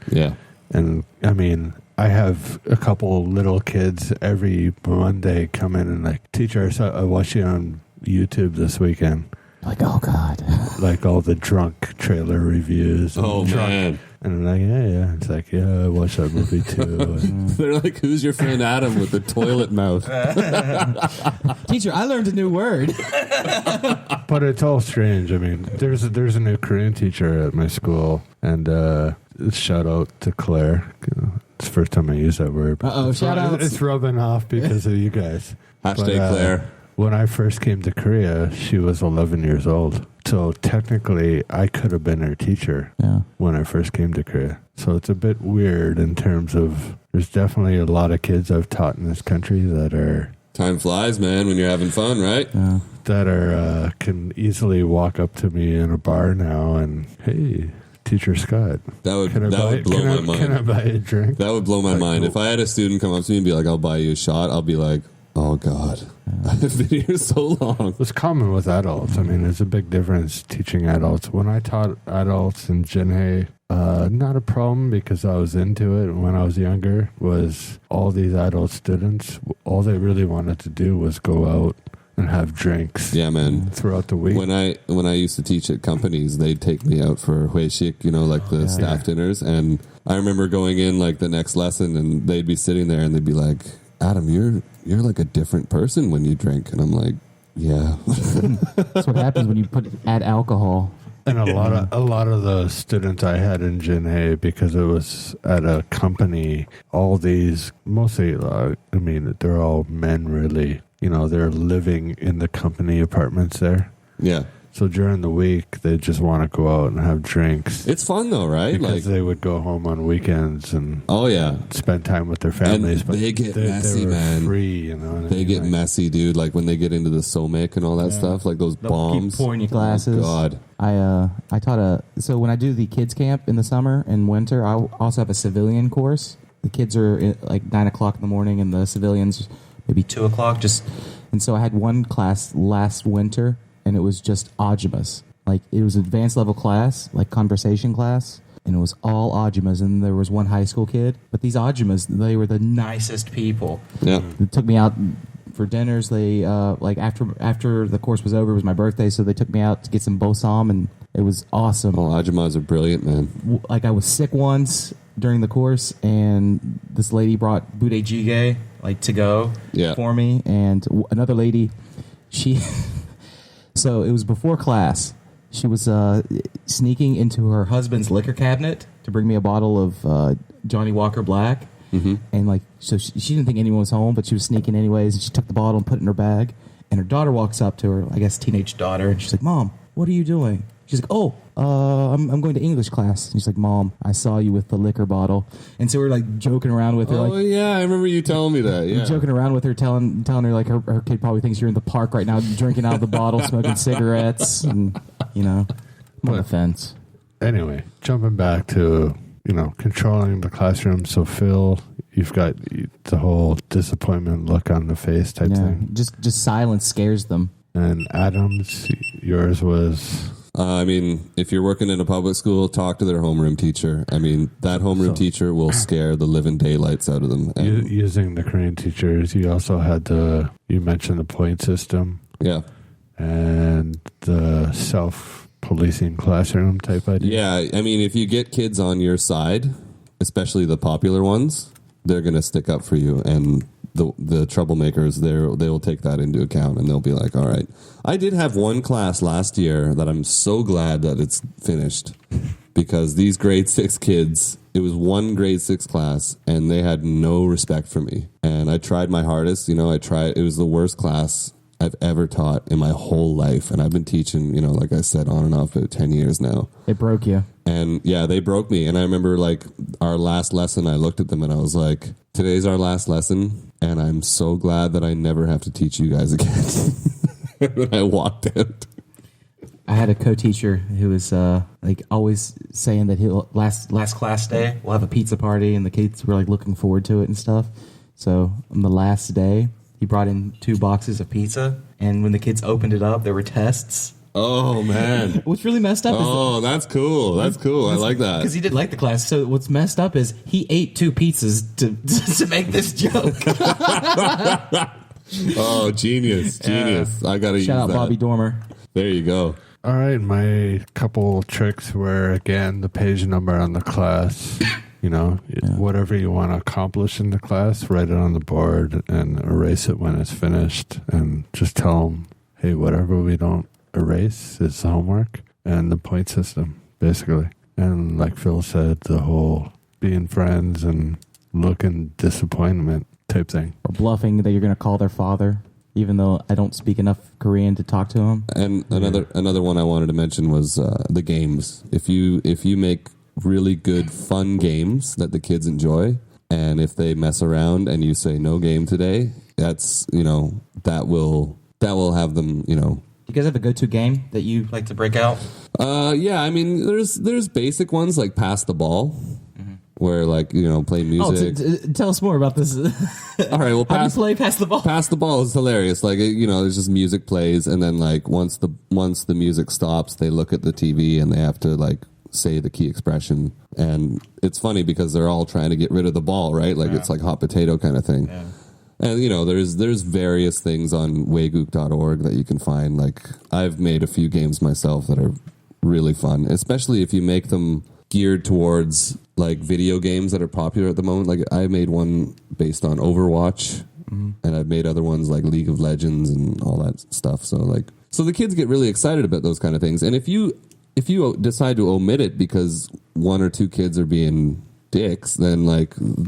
I mean, I have a couple little kids every Monday come in and like, teacher, I watched you on YouTube this weekend. Like, oh, God. Like all the drunk trailer reviews. Man. And I'm like, yeah. It's like, yeah, I watched that movie too. They're like, who's your friend Adam with the toilet mouth? Teacher, I learned a new word. But it's all strange. I mean, there's a new Korean teacher at my school, and shout out to Claire. It's the first time I use that word. Shout out. It's rubbing off because of you guys. Hashtag Claire. When I first came to Korea, she was 11 years old. So technically, I could have been her teacher when I first came to Korea. So it's a bit weird in terms of, there's definitely a lot of kids I've taught in this country that are... Time flies, man, when you're having fun, right? Yeah. That are can easily walk up to me in a bar now and, hey... Teacher Scott. That would blow my mind. Can I buy a drink? That would blow my mind. If I had a student come up to me and be like, I'll buy you a shot, I'll be like, oh, God. I've been here so long. It's common with adults. I mean, there's a big difference teaching adults. When I taught adults in Jinhae, not a problem because I was into it when I was younger, was all these adult students, all they really wanted to do was go out and have drinks. Yeah, man. Throughout the week. When I used to teach at companies, they'd take me out for hueshik, like the staff dinners. And I remember going in like the next lesson and they'd be sitting there and they'd be like, Adam, you're like a different person when you drink. And I'm like, yeah. That's what happens when you add alcohol. And a lot of the students I had in Jinhae, because it was at a company, all these, mostly, they're all men really. They're living in the company apartments there. Yeah. So during the week, they just want to go out and have drinks. It's fun though, right? Because they would go home on weekends and spend time with their families. And they get messy, they were man. Free, They get messy, dude. Like when they get into the somic and all that stuff, like those bombs. Keep pouring your glasses. Oh, God. I taught so when I do the kids camp in the summer and winter, I also have a civilian course. The kids are like 9 o'clock in the morning and the civilians maybe 2 o'clock. And so I had one class last winter. And it was just Ajimas. Like, it was advanced level class, like conversation class. And it was all Ajimas. And there was one high school kid. But these Ajimas, they were the nicest people. Yeah. They took me out for dinners. They, after the course was over, it was my birthday. So they took me out to get some bosam. And it was awesome. Oh, Ajimas are brilliant, man. Like, I was sick once during the course. And this lady brought bude jjigae, like, to go for me. And another lady, she... So it was before class. She was sneaking into her husband's liquor cabinet to bring me a bottle of Johnny Walker Black. Mm-hmm. And so she didn't think anyone was home, but she was sneaking anyways. And she took the bottle and put it in her bag. And her daughter walks up to her, I guess teenage daughter, and she's like, "Mom, what are you doing?" She's like, I'm going to English class. And she's like, "Mom, I saw you with the liquor bottle." And so we're like joking around with her. Oh, yeah, I remember you telling me that. Yeah, joking around with her, telling her like her kid probably thinks you're in the park right now, drinking out of the bottle, smoking cigarettes, and I'm on the fence. Anyway, jumping back to controlling the classroom. So Phil, you've got the whole disappointment look on the face type thing. Just silence scares them. And Adam's, yours was. I mean, if you're working in a public school, talk to their homeroom teacher. I mean, that homeroom teacher will scare the living daylights out of them. And using the Korean teachers, you also had you mentioned the point system. Yeah. And the self-policing classroom type idea. Yeah, I mean, if you get kids on your side, especially the popular ones, they're going to stick up for you. And the troublemakers, they will take that into account, and they'll be like, all right. I did have one class last year that I'm so glad that it's finished, because these grade 6 kids, it was one grade 6 class, and they had no respect for me. And I tried my hardest. It was the worst class I've ever taught in my whole life. And I've been teaching, like I said, on and off about 10 years now. It broke you. And yeah, they broke me. And I remember our last lesson, I looked at them and I was like, today's our last lesson. And I'm so glad that I never have to teach you guys again. And I walked out. I had a co-teacher who was always saying that he'll last class day we'll have a pizza party, and the kids were looking forward to it and stuff. So on the last day, he brought in 2 boxes of pizza, and when the kids opened it up, there were tests. Oh, man. What's really messed up is... that's cool. That's cool. I like that. Because he didn't like the class. So what's messed up is he ate 2 pizzas to make this joke. Oh, genius. I got to use that. Shout out Bobby Dormer. There you go. All right, my couple tricks were, again, the page number on the class. Whatever you want to accomplish in the class, write it on the board and erase it when it's finished. And just tell them, hey, whatever we don't erase is homework. And the point system, basically. And like Phil said, the whole being friends and looking disappointment type thing. Or bluffing that you're going to call their father, even though I don't speak enough Korean to talk to him. And another one I wanted to mention was the games. If you make really good, fun games that the kids enjoy, and if they mess around and you say no game today, that's that will have them. You guys have a go-to game that you like to break out? Yeah, I mean, there's basic ones like pass the ball, where play music. Tell us more about this. All right, well, how do you play pass the ball? Pass the ball is hilarious. There's just music plays, and then once the music stops, they look at the TV and they have to say the key expression. And it's funny because they're all trying to get rid of the ball, right? It's like hot potato kind of thing. Yeah. And there's various things on waygook.org that you can find. I've made a few games myself that are really fun, especially if you make them geared towards video games that are popular at the moment. I made one based on Overwatch, and I've made other ones like League of Legends and all that stuff. So the kids get really excited about those kind of things. And if you decide to omit it because 1 or 2 kids are being dicks, then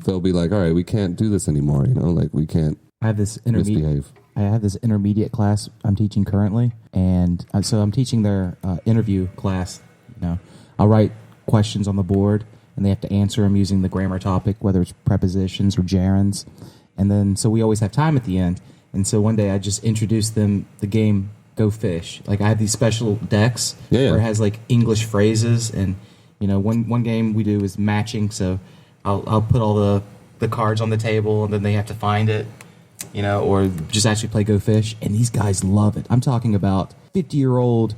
they'll be like, all right, we can't do this anymore. We can't. I have this intermediate class I'm teaching currently, and so I'm teaching their interview class. I'll write questions on the board, and they have to answer them using the grammar topic, whether it's prepositions or gerunds. And then so we always have time at the end. And so one day I just introduced them the game Go Fish. I have these special decks where it has English phrases, and one game we do is matching. So I'll put all the cards on the table, and then they have to find it, or just actually play Go Fish. And these guys love it. I'm talking about 50-year-old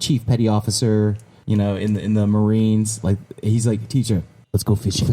chief petty officer, in the Marines. He's like, teacher, let's go fishing.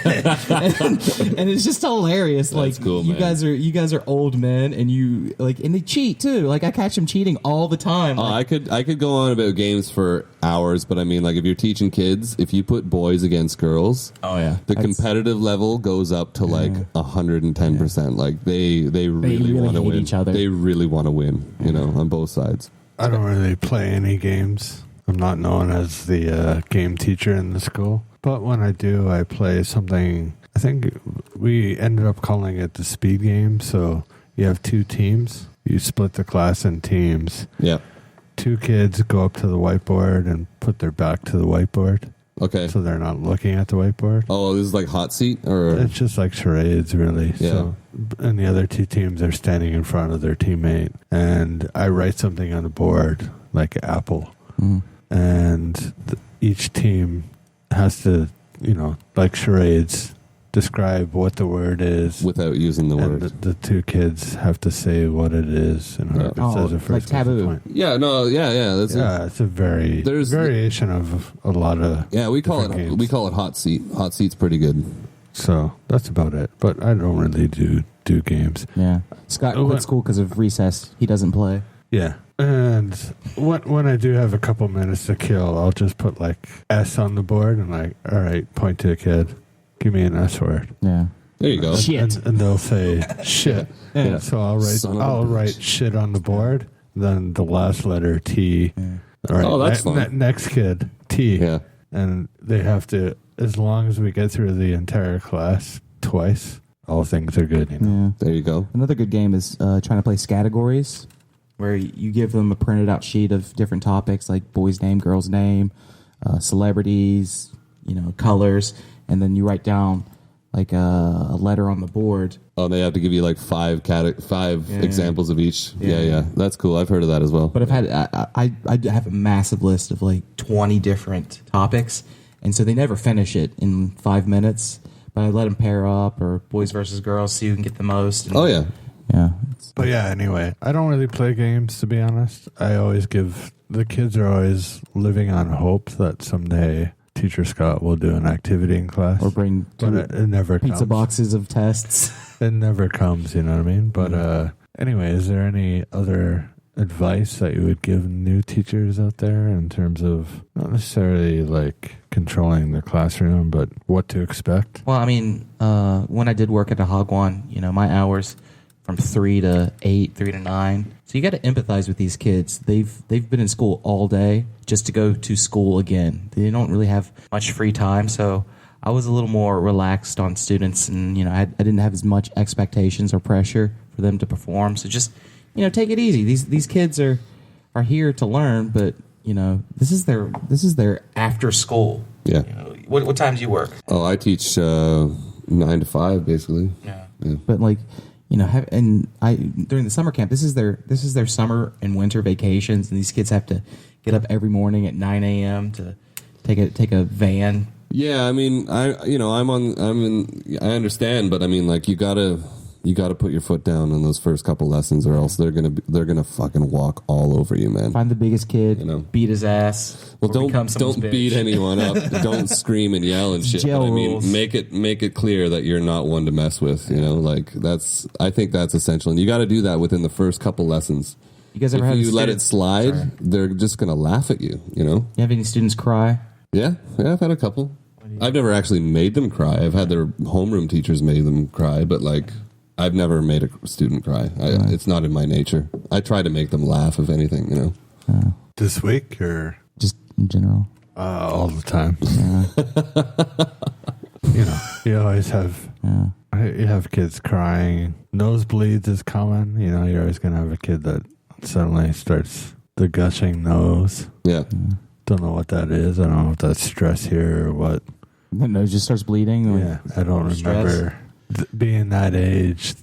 and it's just hilarious. That's cool, you man. guys are old men, and you and they cheat too. I catch them cheating all the time. I could go on about games for hours, but I mean, if you're teaching kids, if you put boys against girls, the competitive level goes up to 110%. They really want to win each other. They really want to win, on both sides. I don't really play any games. I'm not known as the game teacher in the school. But when I do, I play something, I think we ended up calling it the speed game. So you have 2 teams. You split the class in teams. Yeah. 2 kids go up to the whiteboard and put their back to the whiteboard. Okay. So they're not looking at the whiteboard. Oh, this is hot seat? Or it's just like charades, really. Yeah. So, and the other 2 teams are standing in front of their teammate. And I write something on the board, like apple. And each team has to, like charades, describe what the word is without using the and word. the two kids have to say what it is and whoever says it first like gets the taboo. point. Yeah, no, yeah. That's Yeah, it's a There's- variation of a lot of we call it different games. hot seat. Hot seat's pretty good. So that's about it. But I don't really do games. Yeah. Scott quit school because of recess. He doesn't play. Yeah. And when I do have a couple minutes to kill, I'll just put like S on the board and like, all right, point to a kid. Give me an S word. Yeah. There you go. Shit. And they'll say shit. Yeah. So I'll Son of a bitch. write shit on the board. Then the last letter T. All right. Oh, that's fun. Next kid T. Yeah. And they have to, as long as we get through the entire class twice, all things are good. You know? Yeah. There you go. Another good game is trying to play categories, where you give them a printed out sheet of different topics like boy's name, girl's name, celebrities, colors, and then you write down like a letter on the board. Oh, they have to give you like five examples of each. Yeah. That's cool. I've heard of that as well. But I have a massive list of like 20 different topics, and so they never finish it in 5 minutes. But I let them pair up, or boys versus girls, so you can get the most. And, Oh yeah. yeah. But yeah, anyway, I don't really play games, to be honest. I always the kids are always living on hope that someday Teacher Scott will do an activity in class. Or bring But it never pizza comes. boxes of tests. It never comes, you know what I mean? But anyway, is there any other advice that you would give new teachers out there in terms of not necessarily like controlling the classroom, but what to expect? Well, I mean, when I did work at a Hagwon, my hours from 3 to 8, 3 to 9. So you got to empathize with these kids. They've been in school all day just to go to school again. They don't really have much free time. So I was a little more relaxed on students, and I didn't have as much expectations or pressure for them to perform. So just take it easy. These kids are here to learn, but this is their after school. Yeah. What time do you work? Oh, I teach 9 to 5 basically. Yeah. But like, during the summer camp, this is their summer and winter vacations, and these kids have to get up every morning at 9 a.m. to take a van. Yeah, I mean, I understand, but I mean, like, you gotta put your foot down on those first couple lessons, or else they're gonna fucking walk all over you, man. Find the biggest kid, beat his ass. Well, don't beat anyone up. Don't scream and yell and shit. Jail But I mean, rules. make it clear that you're not one to mess with. Like I think that's essential, and you got to do that within the first couple lessons. You guys ever If have you let it students- slide, Sorry. they're just gonna laugh at you. You have any students cry? Yeah, I've had a couple. I've never actually made them cry. I've had their homeroom teachers made them cry, but like, I've never made a student cry. It's not in my nature. I try to make them laugh, if anything. This week or Just in general. all the time? You always have you have kids crying. Nosebleeds is common. You're always going to have a kid that suddenly starts the gushing nose. Yeah. Don't know what that is. I don't know if that's stress here or what. The nose just starts bleeding. Yeah, I don't stress. remember being that age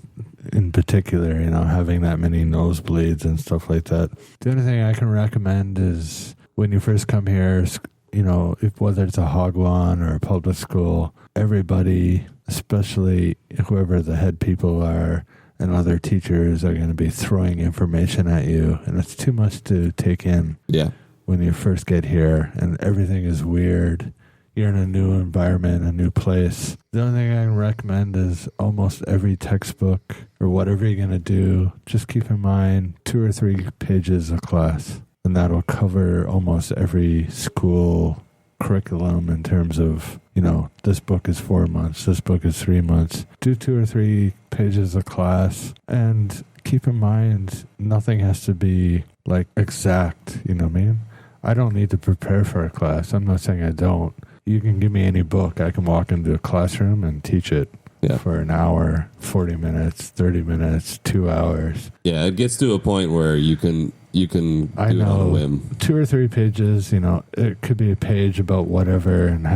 in particular, having that many nosebleeds and stuff like that. The only thing I can recommend is when you first come here, if whether it's a Hagwon or a public school, everybody, especially whoever the head people are and other teachers, are going to be throwing information at you, and it's too much to take in. Yeah. When you first get here and everything is weird, you're in a new environment, a new place. The only thing I can recommend is almost every textbook or whatever you're going to do, just keep in mind 2 or 3 pages of class. And that'll cover almost every school curriculum in terms of, this book is 4 months, this book is 3 months. Do 2 or 3 pages of class, and keep in mind nothing has to be like exact, you know what I mean? I don't need to prepare for a class. I'm not saying I don't. You can give me any book. I can walk into a classroom and teach it for an hour, 40 minutes, 30 minutes, 2 hours. Yeah, it gets to a point where you can do it on a whim. 2 or 3 pages, it could be a page about whatever, and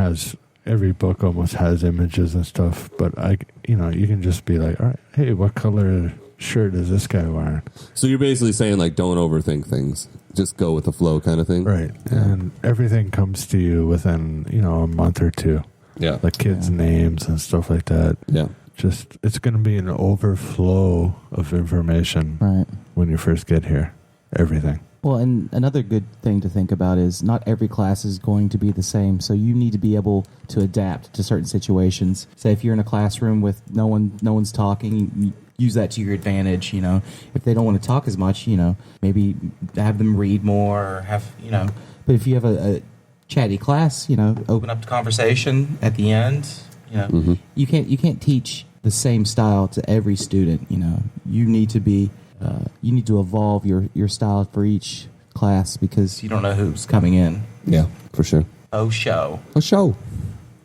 every book almost has images and stuff. But you can just be like, all right, hey, what color shirt is this guy wearing? So you're basically saying, like, don't overthink things. Just go with the flow kind of thing. Right. And everything comes to you within, a month or 2. Yeah. Like kids' names and stuff like that. Yeah. Just, it's going to be an overflow of information Right. when you first get here. Everything. Well, and another good thing to think about is not every class is going to be the same. So you need to be able to adapt to certain situations. Say if you're in a classroom with no one's talking, you use that to your advantage. You know, if they don't want to talk as much, you know, maybe have them read more or have, you know. But if you have a chatty class, you know, open up the conversation at the end. You know, you can't teach the same style to every student. You know, you need to evolve your style for each class because You don't know who's coming in. Yeah, for sure. Oh, show. A show.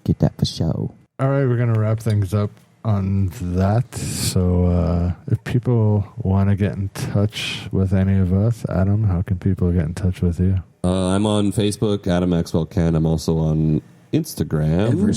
get that for show. All right, we're going to wrap things up on that. So if people want to get in touch with any of us, Adam, how can people get in touch with you? I'm on Facebook, Adam Maxwell Ken. I'm also on Instagram, Ever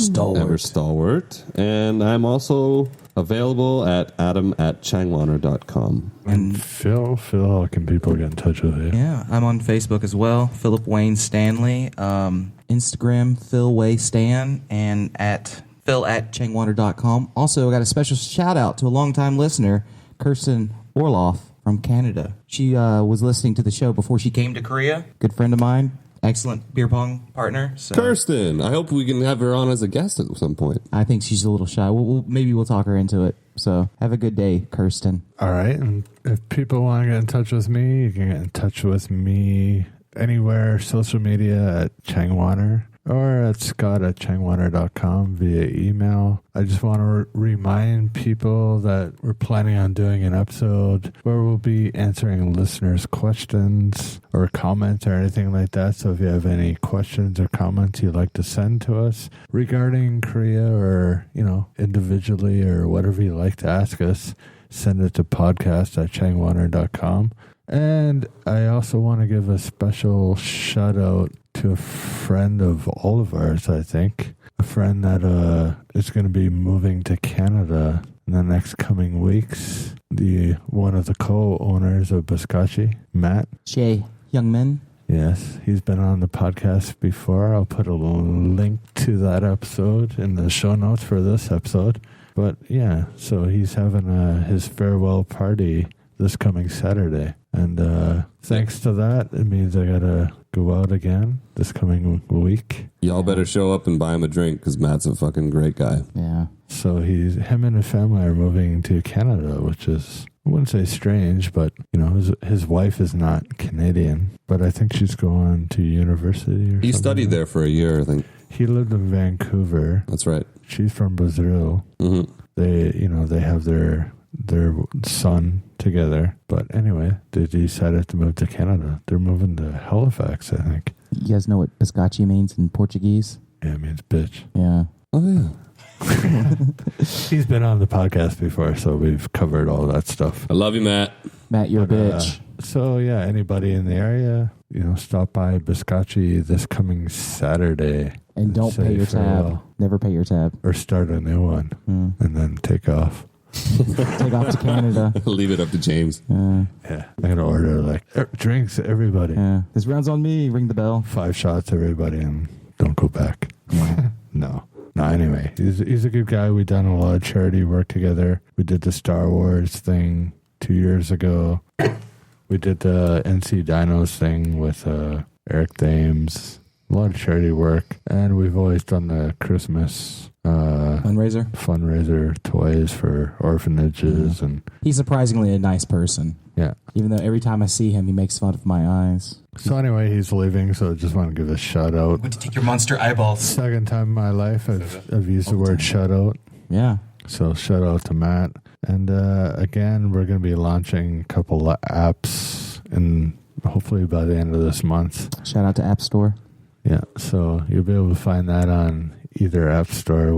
Stalwart. And I'm also available at adam@changwoner.com. And Phil, how can people get in touch with you? Yeah, I'm on Facebook as well, Philip Wayne Stanley. Instagram, Phil Way Stan, and at phil@changwoner.com. Also, I got a special shout out to a longtime listener, Kirsten Orloff from Canada. She was listening to the show before she came to Korea. Good friend of mine. Excellent beer pong partner. So Kirsten, I hope we can have her on as a guest at some point. I think she's a little shy. Maybe we'll talk her into it. So have a good day, Kirsten. All right. And if people want to get in touch with me, you can get in touch with me anywhere, social media at Changwoner or at scott@changwoner.com via email. I just want to remind people that we're planning on doing an episode where we'll be answering listeners' questions or comments or anything like that. So if you have any questions or comments you'd like to send to us regarding Korea or, individually or whatever you'd like to ask us, send it to podcast@changwoner.com. And I also want to give a special shout out to a friend of all of ours, I think. A friend that is going to be moving to Canada in the next coming weeks. One of the co-owners of Biscacci, Matt. Shay Youngman. Yes, he's been on the podcast before. I'll put a link to that episode in the show notes for this episode. But yeah, so he's having his farewell party this coming Saturday. And thanks to that, it means I got to go out again this coming week. Y'all better show up and buy him a drink because Matt's a fucking great guy. Yeah. So him and his family are moving to Canada, which is, I wouldn't say strange, but, his wife is not Canadian. But I think she's going to university or He something. studied there for a year, I think. He lived in Vancouver. That's right. She's from Brazil. Mm-hmm. They have their son together. But anyway, they decided to move to Canada. They're moving to Halifax, I think. You guys know what Biscacci means in Portuguese? Yeah, it means bitch. Yeah. Oh, yeah. He's been on the podcast before, so we've covered all that stuff. I love you, Matt. Matt, you're a bitch. So yeah, anybody in the area, stop by Biscacci this coming Saturday. And don't say pay your farewell. tab. Never pay your tab. Or start a new one and then take off. Take off to Canada. Leave it up to James. Yeah, I'm gonna order drinks, everybody. Yeah. This round's on me. Ring the bell. 5 shots, everybody, and don't go back. No. Anyway, he's a good guy. We've done a lot of charity work together. We did the Star Wars thing 2 years ago. We did the NC Dinos thing with Eric Thames. A lot of charity work. And we've always done the Christmas fundraiser toys for orphanages. And He's surprisingly a nice person. yeah. Even though every time I see him, he makes fun of my eyes. So anyway, he's leaving, so I just want to give a shout out. Went to take your monster eyeballs. Second time in my life I've used the word shout out. Yeah. So shout out to Matt. And again, we're going to be launching a couple of apps hopefully by the end of this month. Shout out to App Store. Yeah, so you'll be able to find that on either App Store,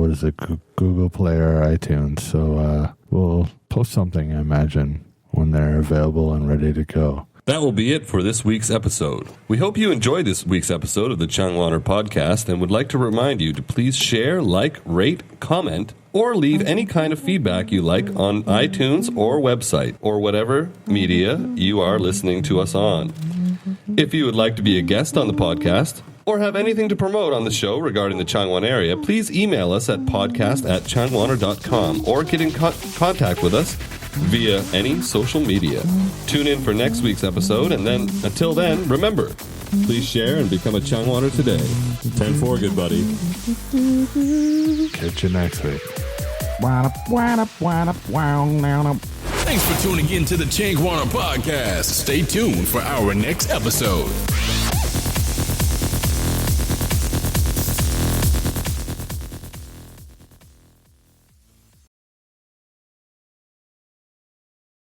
Google Play or iTunes. So we'll post something, I imagine, when they're available and ready to go. That will be it for this week's episode. We hope you enjoyed this week's episode of the Changwoner Podcast and would like to remind you to please share, rate, comment, or leave any kind of feedback you like on iTunes or website or whatever media you are listening to us on. If you would like to be a guest on the podcast or have anything to promote on the show regarding the Changwon area, please email us at podcast@changwoner.com or get in contact with us via any social media. Tune in for next week's episode, and then, until then, remember, please share and become a Changwoner today. 10-4, good buddy. Catch you next week. Thanks for tuning in to the Changwoner Podcast. Stay tuned for our next episode.